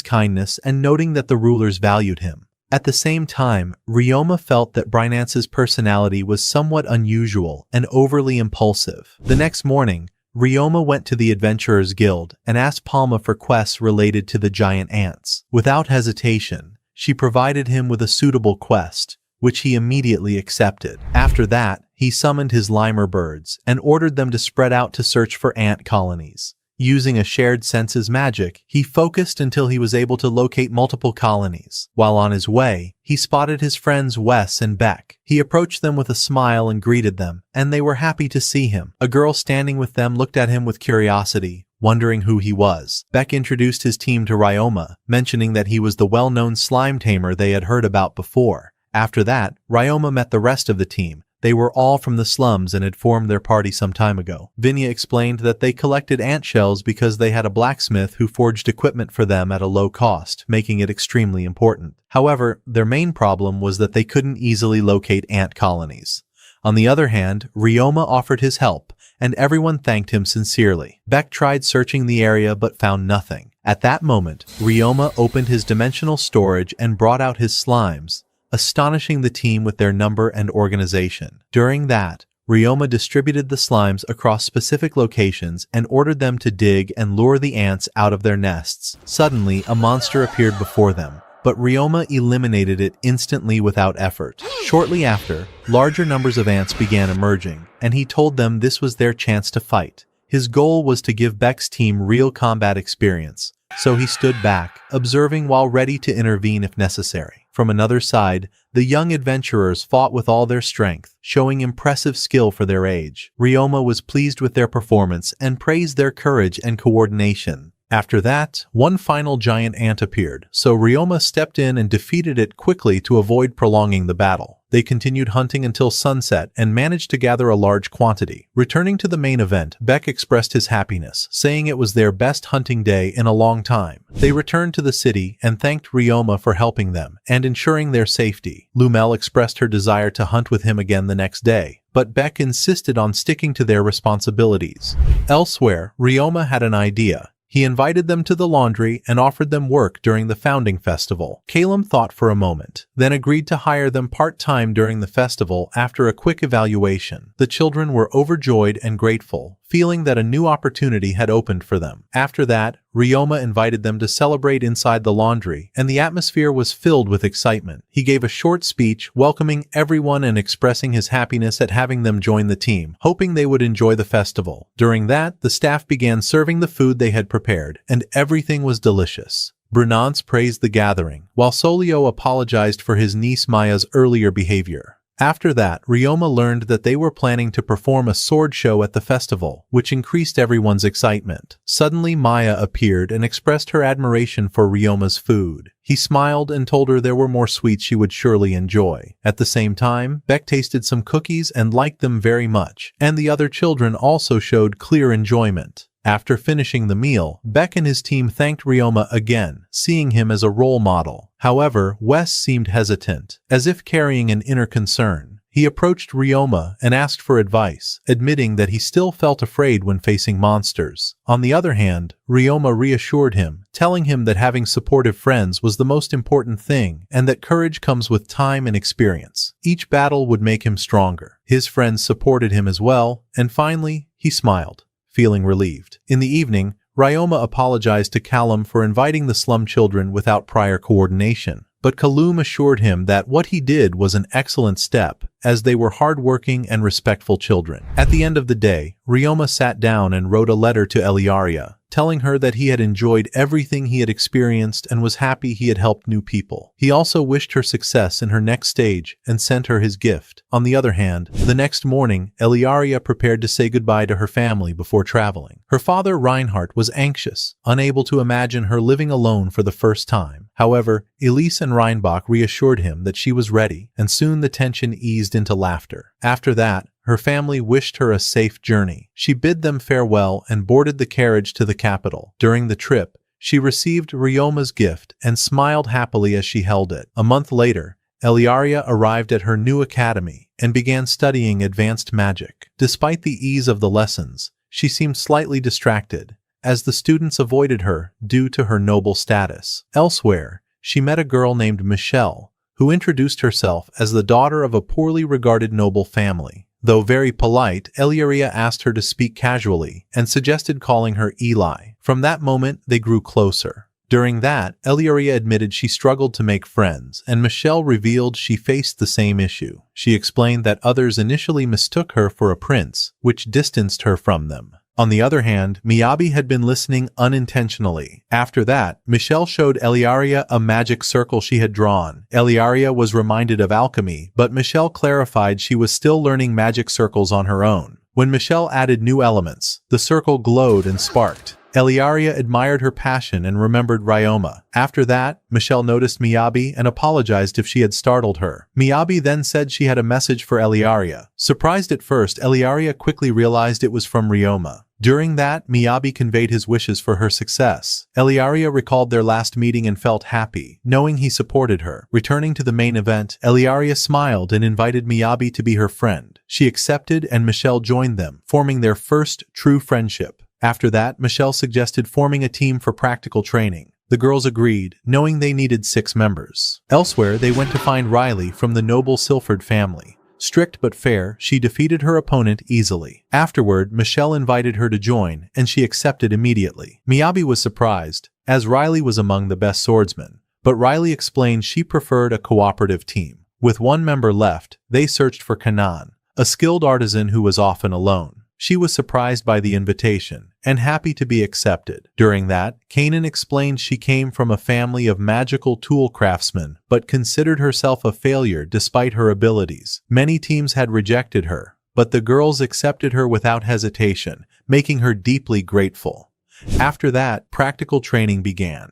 kindness and noting that the rulers valued him. At the same time, Ryoma felt that Brnance's personality was somewhat unusual and overly impulsive. The next morning, Ryoma went to the Adventurers Guild and asked Palma for quests related to the giant ants. Without hesitation, she provided him with a suitable quest, which he immediately accepted. After that, he summoned his lemur birds and ordered them to spread out to search for ant colonies. Using a shared senses magic, he focused until he was able to locate multiple colonies. While on his way, he spotted his friends Wes and Beck. He approached them with a smile and greeted them, and they were happy to see him. A girl standing with them looked at him with curiosity, wondering who he was. Beck introduced his team to Ryoma, mentioning that he was the well-known slime tamer they had heard about before. After that, Ryoma met the rest of the team. They were all from the slums and had formed their party some time ago. Vinya explained that they collected ant shells because they had a blacksmith who forged equipment for them at a low cost, making it extremely important. However, their main problem was that they couldn't easily locate ant colonies. On the other hand, Ryoma offered his help, and everyone thanked him sincerely. Beck tried searching the area but found nothing. At that moment, Ryoma opened his dimensional storage and brought out his slimes, astonishing the team with their number and organization. During that, Ryoma distributed the slimes across specific locations and ordered them to dig and lure the ants out of their nests. Suddenly, a monster appeared before them, but Ryoma eliminated it instantly without effort. Shortly after, larger numbers of ants began emerging, and he told them this was their chance to fight. His goal was to give Beck's team real combat experience, so he stood back, observing while ready to intervene if necessary. From another side, the young adventurers fought with all their strength, showing impressive skill for their age. Ryoma was pleased with their performance and praised their courage and coordination. After that, one final giant ant appeared, so Ryoma stepped in and defeated it quickly to avoid prolonging the battle. They continued hunting until sunset and managed to gather a large quantity. Returning to the main event, Beck expressed his happiness, saying it was their best hunting day in a long time. They returned to the city and thanked Ryoma for helping them and ensuring their safety. Lumel expressed her desire to hunt with him again the next day, but Beck insisted on sticking to their responsibilities. Elsewhere, Ryoma had an idea. He invited them to the laundry and offered them work during the founding festival. Calum thought for a moment, then agreed to hire them part-time during the festival after a quick evaluation. The children were overjoyed and grateful, feeling that a new opportunity had opened for them. After that, Ryoma invited them to celebrate inside the laundry, and the atmosphere was filled with excitement. He gave a short speech welcoming everyone and expressing his happiness at having them join the team, hoping they would enjoy the festival. During that, the staff began serving the food they had prepared, and everything was delicious. Brnance praised the gathering, while Solio apologized for his niece Maya's earlier behavior. After that, Ryoma learned that they were planning to perform a sword show at the festival, which increased everyone's excitement. Suddenly Maya appeared and expressed her admiration for Ryoma's food. He smiled and told her there were more sweets she would surely enjoy. At the same time, Beck tasted some cookies and liked them very much, and the other children also showed clear enjoyment. After finishing the meal, Beck and his team thanked Ryoma again, seeing him as a role model. However, Wes seemed hesitant, as if carrying an inner concern. He approached Ryoma and asked for advice, admitting that he still felt afraid when facing monsters. On the other hand, Ryoma reassured him, telling him that having supportive friends was the most important thing and that courage comes with time and experience. Each battle would make him stronger. His friends supported him as well, and finally, he smiled, feeling relieved. In the evening, Ryoma apologized to Callum for inviting the slum children without prior coordination, but Callum assured him that what he did was an excellent step, as they were hardworking and respectful children. At the end of the day, Ryoma sat down and wrote a letter to Eliaria, telling her that he had enjoyed everything he had experienced and was happy he had helped new people. He also wished her success in her next stage and sent her his gift. On the other hand, the next morning, Eliaria prepared to say goodbye to her family before traveling. Her father, Reinhardt, was anxious, unable to imagine her living alone for the first time. However, Elise and Reinbach reassured him that she was ready, and soon the tension eased into laughter. After that, her family wished her a safe journey. She bid them farewell and boarded the carriage to the capital. During the trip, she received Ryoma's gift and smiled happily as she held it. A month later, Eliaria arrived at her new academy and began studying advanced magic. Despite the ease of the lessons, she seemed slightly distracted, as the students avoided her due to her noble status. Elsewhere, she met a girl named Michelle, who introduced herself as the daughter of a poorly regarded noble family. Though very polite, Eliaria asked her to speak casually and suggested calling her Eli. From that moment, they grew closer. During that, Eliaria admitted she struggled to make friends, and Michelle revealed she faced the same issue. She explained that others initially mistook her for a prince, which distanced her from them. On the other hand, Miyabi had been listening unintentionally. After that, Michelle showed Eliaria a magic circle she had drawn. Eliaria was reminded of alchemy, but Michelle clarified she was still learning magic circles on her own. When Michelle added new elements, the circle glowed and sparked. Eliaria admired her passion and remembered Ryoma. After that, Michelle noticed Miyabi and apologized if she had startled her. Miyabi then said she had a message for Eliaria. Surprised at first, Eliaria quickly realized it was from Ryoma. During that, Miyabi conveyed his wishes for her success. Eliaria recalled their last meeting and felt happy, knowing he supported her. Returning to the main event, Eliaria smiled and invited Miyabi to be her friend. She accepted and Michelle joined them, forming their first true friendship. After that, Michelle suggested forming a team for practical training. The girls agreed, knowing they needed 6 members. Elsewhere, they went to find Riley from the noble Silford family. Strict but fair, she defeated her opponent easily. Afterward, Michelle invited her to join, and she accepted immediately. Miyabi was surprised, as Riley was among the best swordsmen, but Riley explained she preferred a cooperative team. With 1 member left, they searched for Kanan, a skilled artisan who was often alone. She was surprised by the invitation and happy to be accepted. During that, Kanan explained she came from a family of magical tool craftsmen, but considered herself a failure despite her abilities. Many teams had rejected her, but the girls accepted her without hesitation, making her deeply grateful. After that, practical training began.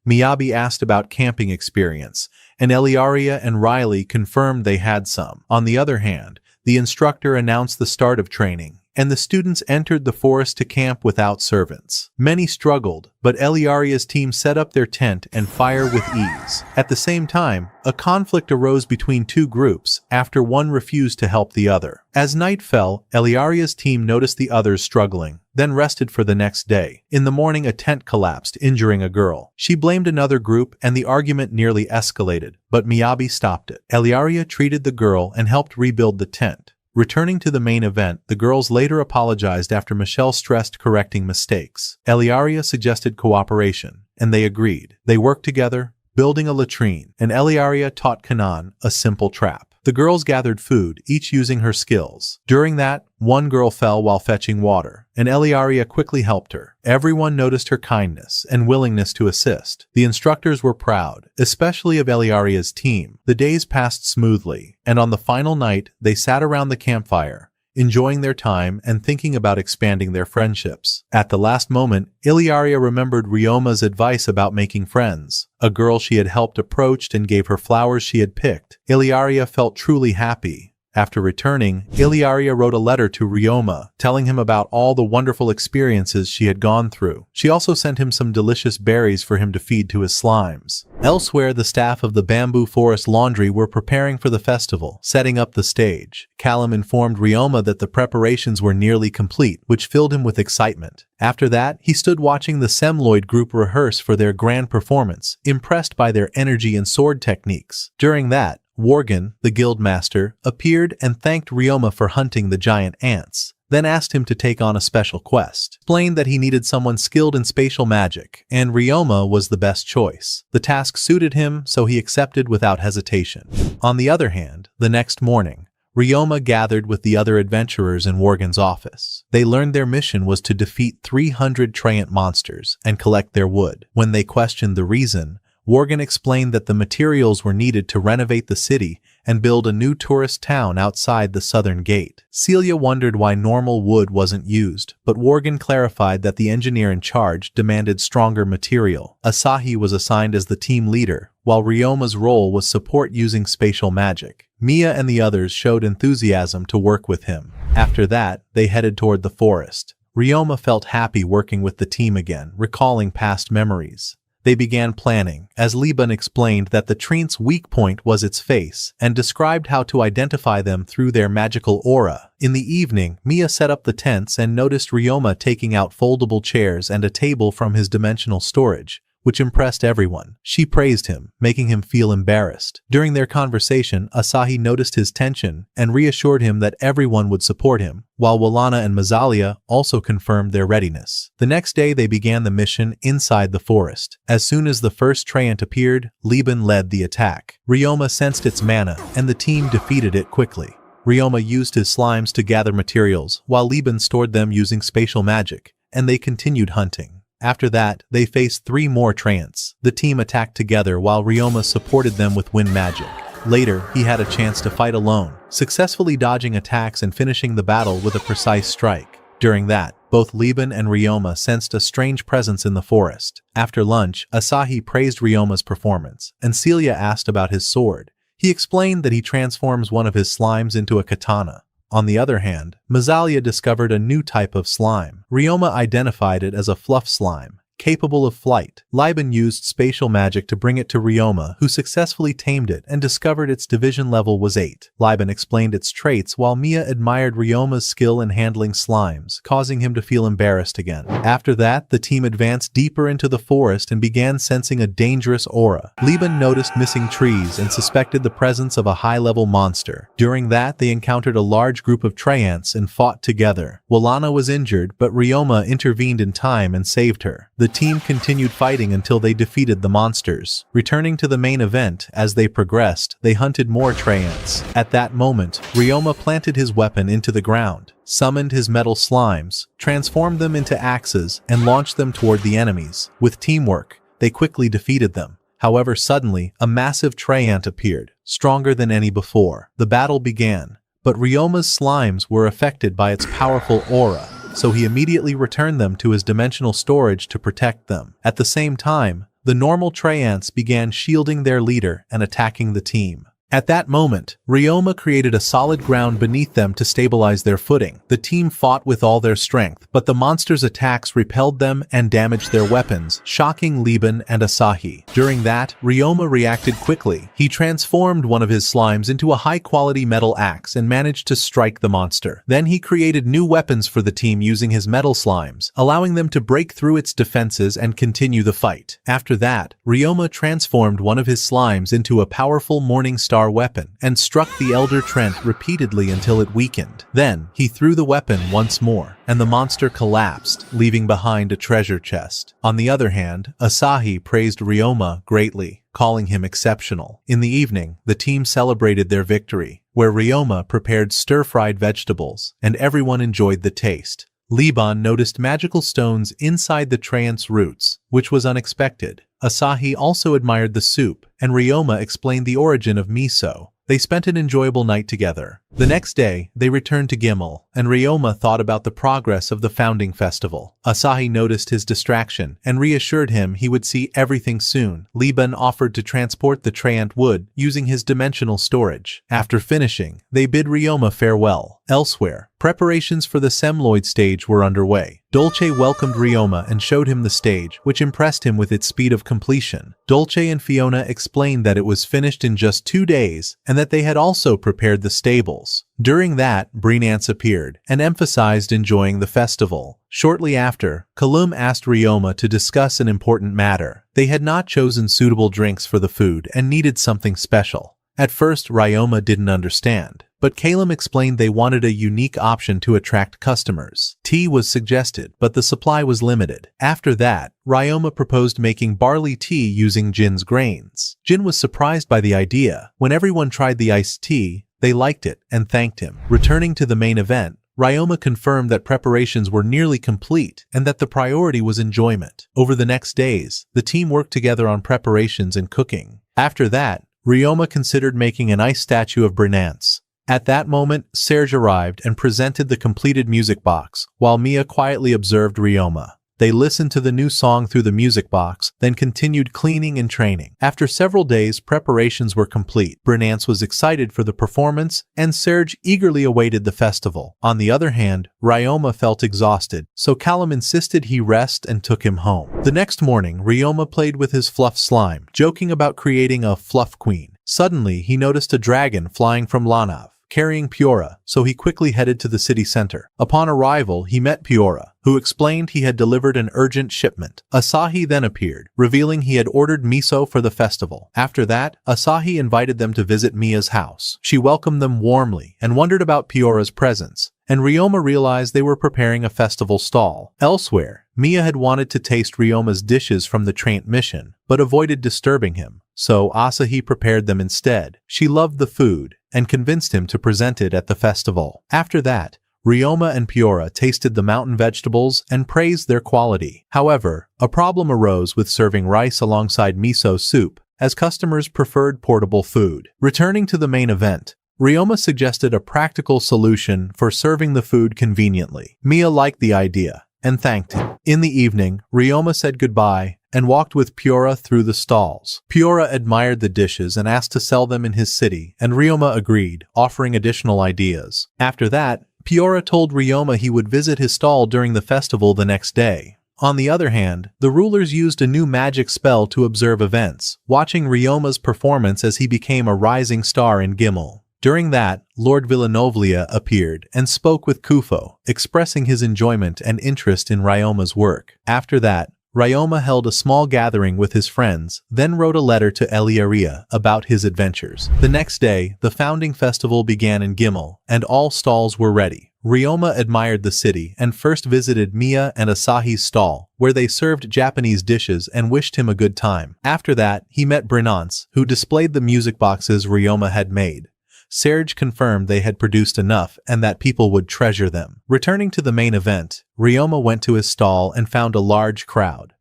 Miyabi asked about camping experience, and Eliaria and Riley confirmed they had some. On the other hand, the instructor announced the start of training, and the students entered the forest to camp without servants. Many struggled, but Eliaria's team set up their tent and fire with ease. At the same time, a conflict arose between 2 groups after one refused to help the other. As night fell, Eliaria's team noticed the others struggling, then rested for the next day. In the morning, a tent collapsed, injuring a girl. She blamed another group and the argument nearly escalated, but Miyabi stopped it. Eliaria treated the girl and helped rebuild the tent. Returning to the main event, the girls later apologized after Michelle stressed correcting mistakes. Eliaria suggested cooperation, and they agreed. They worked together, building a latrine, and Eliaria taught Kanan a simple trap. The girls gathered food, each using her skills. During that, one girl fell while fetching water, and Eliaria quickly helped her. Everyone noticed her kindness and willingness to assist. The instructors were proud, especially of Eliaria's team. The days passed smoothly, and on the final night, they sat around the campfire, enjoying their time and thinking about expanding their friendships. At the last moment, Eliaria remembered Ryoma's advice about making friends. A girl she had helped approached and gave her flowers she had picked. Eliaria felt truly happy. After returning, Eliaria wrote a letter to Ryoma, telling him about all the wonderful experiences she had gone through. She also sent him some delicious berries for him to feed to his slimes. Elsewhere, the staff of the Bamboo Forest Laundry were preparing for the festival, setting up the stage. Callum informed Ryoma that the preparations were nearly complete, which filled him with excitement. After that, he stood watching the Semloid group rehearse for their grand performance, impressed by their energy and sword techniques. During that, Worgen, the guildmaster, appeared and thanked Ryoma for hunting the giant ants, then asked him to take on a special quest. Explained that he needed someone skilled in spatial magic, and Ryoma was the best choice. The task suited him, so he accepted without hesitation. On the other hand, the next morning, Ryoma gathered with the other adventurers in Worgen's office. They learned their mission was to defeat 300 Treant monsters and collect their wood. When they questioned the reason, Worgen explained that the materials were needed to renovate the city and build a new tourist town outside the southern gate. Celia wondered why normal wood wasn't used, but Worgen clarified that the engineer in charge demanded stronger material. Asahi was assigned as the team leader, while Ryoma's role was support using spatial magic. Mia and the others showed enthusiasm to work with him. After that, they headed toward the forest. Ryoma felt happy working with the team again, recalling past memories. They began planning, as Liban explained that the Treant's weak point was its face, and described how to identify them through their magical aura. In the evening, Mia set up the tents and noticed Ryoma taking out foldable chairs and a table from his dimensional storage, which impressed everyone. She praised him, making him feel embarrassed. During their conversation, Asahi noticed his tension and reassured him that everyone would support him, while Walana and Mazalia also confirmed their readiness. The next day, they began the mission inside the forest. As soon as the first Treant appeared, Liban led the attack. Ryoma sensed its mana, and the team defeated it quickly. Ryoma used his slimes to gather materials, while Liban stored them using spatial magic, and they continued hunting. After that, they faced 3 more Treants. The team attacked together while Ryoma supported them with wind magic. Later, he had a chance to fight alone, successfully dodging attacks and finishing the battle with a precise strike. During that, both Liban and Ryoma sensed a strange presence in the forest. After lunch, Asahi praised Ryoma's performance, and Celia asked about his sword. He explained that he transforms one of his slimes into a katana. On the other hand, Mazalia discovered a new type of slime. Ryoma identified it as a fluff slime, capable of flight. Liban used spatial magic to bring it to Ryoma, who successfully tamed it and discovered its division level was 8. Liban explained its traits while Mia admired Ryoma's skill in handling slimes, causing him to feel embarrassed again. After that, the team advanced deeper into the forest and began sensing a dangerous aura. Liban noticed missing trees and suspected the presence of a high-level monster. During that, they encountered a large group of Treants and fought together. Walana was injured, but Ryoma intervened in time and saved her. The team continued fighting until they defeated the monsters. Returning to the main event, as they progressed, they hunted more Treants. At that moment, Ryoma planted his weapon into the ground, summoned his metal slimes, transformed them into axes, and launched them toward the enemies. With teamwork, they quickly defeated them. However, suddenly, a massive Treant appeared, stronger than any before. The battle began, but Ryoma's slimes were affected by its powerful aura, so he immediately returned them to his dimensional storage to protect them. At the same time, the normal Treants began shielding their leader and attacking the team. At that moment, Ryoma created a solid ground beneath them to stabilize their footing. The team fought with all their strength, but the monsters' attacks repelled them and damaged their weapons, shocking Liban and Asahi. During that, Ryoma reacted quickly. He transformed one of his slimes into a high-quality metal axe and managed to strike the monster. Then he created new weapons for the team using his metal slimes, allowing them to break through its defenses and continue the fight. After that, Ryoma transformed one of his slimes into a powerful Morning Star weapon and struck the Elder Treant repeatedly until it weakened. Then, he threw the weapon once more, and the monster collapsed, leaving behind a treasure chest. On the other hand, Asahi praised Ryoma greatly, calling him exceptional. In the evening, the team celebrated their victory, where Ryoma prepared stir-fried vegetables, and everyone enjoyed the taste. Liban noticed magical stones inside the trance roots, which was unexpected. Asahi also admired the soup, and Ryoma explained the origin of miso. They spent an enjoyable night together. The next day, they returned to Gimel, and Ryoma thought about the progress of the founding festival. Asahi noticed his distraction and reassured him he would see everything soon. Liban offered to transport the Trant wood using his dimensional storage. After finishing, they bid Ryoma farewell. Elsewhere, preparations for the Semloid stage were underway. Dolce welcomed Ryoma and showed him the stage, which impressed him with its speed of completion. Dolce and Fiona explained that it was finished in just 2 days and that they had also prepared the stables. During that, Brynance appeared and emphasized enjoying the festival. Shortly after, Kalum asked Ryoma to discuss an important matter. They had not chosen suitable drinks for the food and needed something special. At first, Ryoma didn't understand, but Kalum explained they wanted a unique option to attract customers. Tea was suggested, but the supply was limited. After that, Ryoma proposed making barley tea using Jin's grains. Jin was surprised by the idea. When everyone tried the iced tea, they liked it and thanked him. Returning to the main event, Ryoma confirmed that preparations were nearly complete and that the priority was enjoyment. Over the next days, the team worked together on preparations and cooking. After that, Ryoma considered making an ice statue of Brynance. At that moment, Serge arrived and presented the completed music box, while Mia quietly observed Ryoma. They listened to the new song through the music box, then continued cleaning and training. After several days, preparations were complete. Brynance was excited for the performance, and Serge eagerly awaited the festival. On the other hand, Ryoma felt exhausted, so Callum insisted he rest and took him home. The next morning, Ryoma played with his fluff slime, joking about creating a fluff queen. Suddenly, he noticed a dragon flying from Lanav, carrying Piora, so he quickly headed to the city center. Upon arrival, he met Piora, who explained he had delivered an urgent shipment. Asahi then appeared, revealing he had ordered miso for the festival. After that, Asahi invited them to visit Mia's house. She welcomed them warmly and wondered about Piora's presence, and Ryoma realized they were preparing a festival stall. Elsewhere, Mia had wanted to taste Ryoma's dishes from the Trant mission, but avoided disturbing him, so Asahi prepared them instead. She loved the food and convinced him to present it at the festival. After that, Ryoma and Piora tasted the mountain vegetables and praised their quality. However, a problem arose with serving rice alongside miso soup, as customers preferred portable food. Returning to the main event, Ryoma suggested a practical solution for serving the food conveniently. Mia liked the idea and thanked him. In the evening, Ryoma said goodbye and walked with Piora through the stalls. Piora admired the dishes and asked to sell them in his city, and Ryoma agreed, offering additional ideas. After that, Piora told Ryoma he would visit his stall during the festival the next day. On the other hand, the rulers used a new magic spell to observe events, watching Ryoma's performance as he became a rising star in Gimel. During that, Lord Villanovlia appeared and spoke with Kufo, expressing his enjoyment and interest in Ryoma's work. After that, Ryoma held a small gathering with his friends, then wrote a letter to Eliaria about his adventures. The next day, the founding festival began in Gimel, and all stalls were ready. Ryoma admired the city and first visited Mia and Asahi's stall, where they served Japanese dishes and wished him a good time. After that, he met Brynance, who displayed the music boxes Ryoma had made. Serge confirmed they had produced enough and that people would treasure them. Returning to the main event, Ryoma went to his stall and found a large crowd.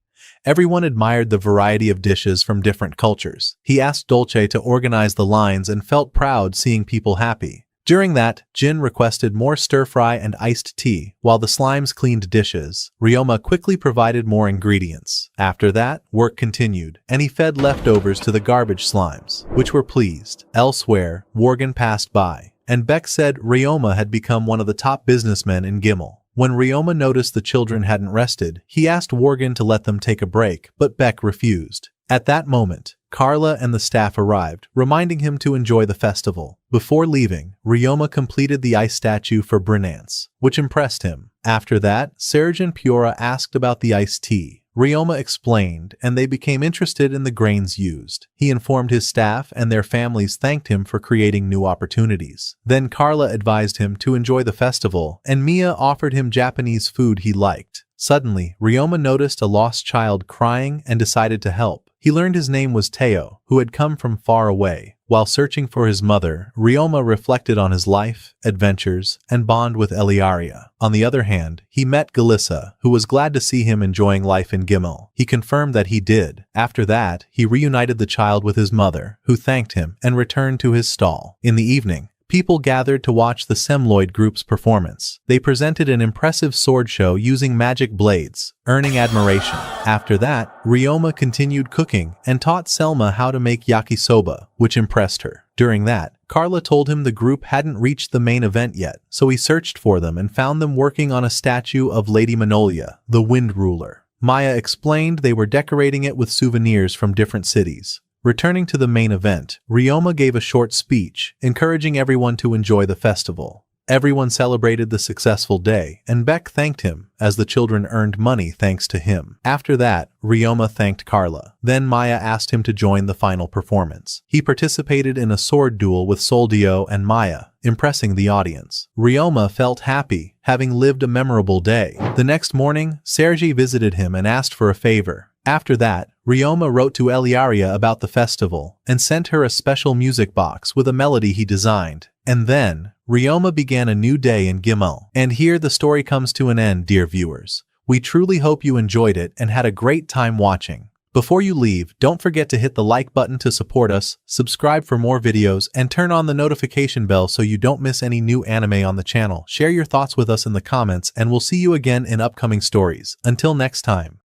Everyone admired the variety of dishes from different cultures. He asked Dolce to organize the lines and felt proud seeing people happy. During that, Jin requested more stir-fry and iced tea, while the slimes cleaned dishes. Ryoma quickly provided more ingredients. After that, work continued, and he fed leftovers to the garbage slimes, which were pleased. Elsewhere, Worgen passed by, and Beck said Ryoma had become one of the top businessmen in Gimel. When Ryoma noticed the children hadn't rested, he asked Worgen to let them take a break, but Beck refused. At that moment, Carla and the staff arrived, reminding him to enjoy the festival. Before leaving, Ryoma completed the ice statue for Brynance, which impressed him. After that, Serge and Piora asked about the iced tea. Ryoma explained, and they became interested in the grains used. He informed his staff, and their families thanked him for creating new opportunities. Then Carla advised him to enjoy the festival, and Mia offered him Japanese food he liked. Suddenly, Ryoma noticed a lost child crying and decided to help. He learned his name was Teo, who had come from far away. While searching for his mother, Ryoma reflected on his life, adventures, and bond with Eliaria. On the other hand, he met Galissa, who was glad to see him enjoying life in Gimel. He confirmed that he did. After that, he reunited the child with his mother, who thanked him and returned to his stall. In the evening, people gathered to watch the Semloid group's performance. They presented an impressive sword show using magic blades, earning admiration. After that, Ryoma continued cooking and taught Selma how to make yakisoba, which impressed her. During that, Carla told him the group hadn't reached the main event yet, so he searched for them and found them working on a statue of Lady Manolia, the Wind Ruler. Maya explained they were decorating it with souvenirs from different cities. Returning to the main event, Ryoma gave a short speech, encouraging everyone to enjoy the festival. Everyone celebrated the successful day, and Beck thanked him, as the children earned money thanks to him. After that, Ryoma thanked Carla. Then Maya asked him to join the final performance. He participated in a sword duel with Soldio and Maya, impressing the audience. Ryoma felt happy, having lived a memorable day. The next morning, Sergi visited him and asked for a favor. After that, Ryoma wrote to Eliaria about the festival and sent her a special music box with a melody he designed. And then, Ryoma began a new day in Gimel. And here the story comes to an end, dear viewers. We truly hope you enjoyed it and had a great time watching. Before you leave, don't forget to hit the like button to support us, subscribe for more videos, and turn on the notification bell so you don't miss any new anime on the channel. Share your thoughts with us in the comments, and we'll see you again in upcoming stories. Until next time.